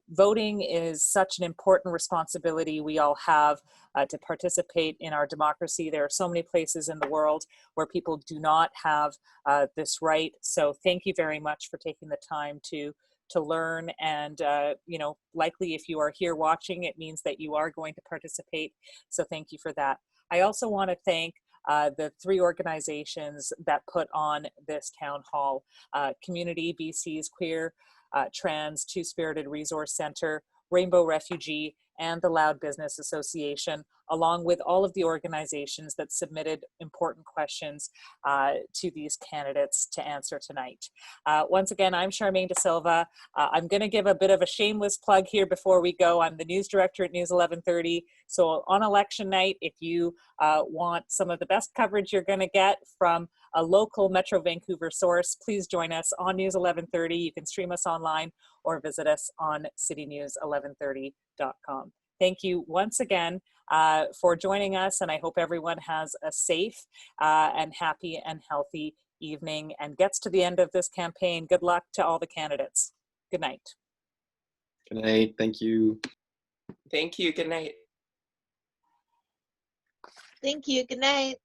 Voting is such an important responsibility we all have to participate in our democracy. There are so many places in the world where people do not have this right. So thank you very much for taking the time to learn, and likely if you are here watching, it means that you are going to participate. So thank you for that. I also want to thank the three organizations that put on this town hall: Community BC's Queer, Trans, Two-Spirited Resource Center, Rainbow Refugee, and the Loud Business Association, along with all of the organizations that submitted important questions to these candidates to answer tonight. Once again, I'm Charmaine De Silva. I'm going to give a bit of a shameless plug here before we go. I'm the news director at News 1130. So on election night, if you want some of the best coverage you're going to get from a local Metro Vancouver source, please join us on News 1130. You can stream us online or visit us on citynews1130.com. Thank you once again for joining us, and I hope everyone has a safe and happy and healthy evening and gets to the end of this campaign. Good luck to all the candidates. Good night. Good night. Thank you. Thank you. Good night. Thank you. Good night.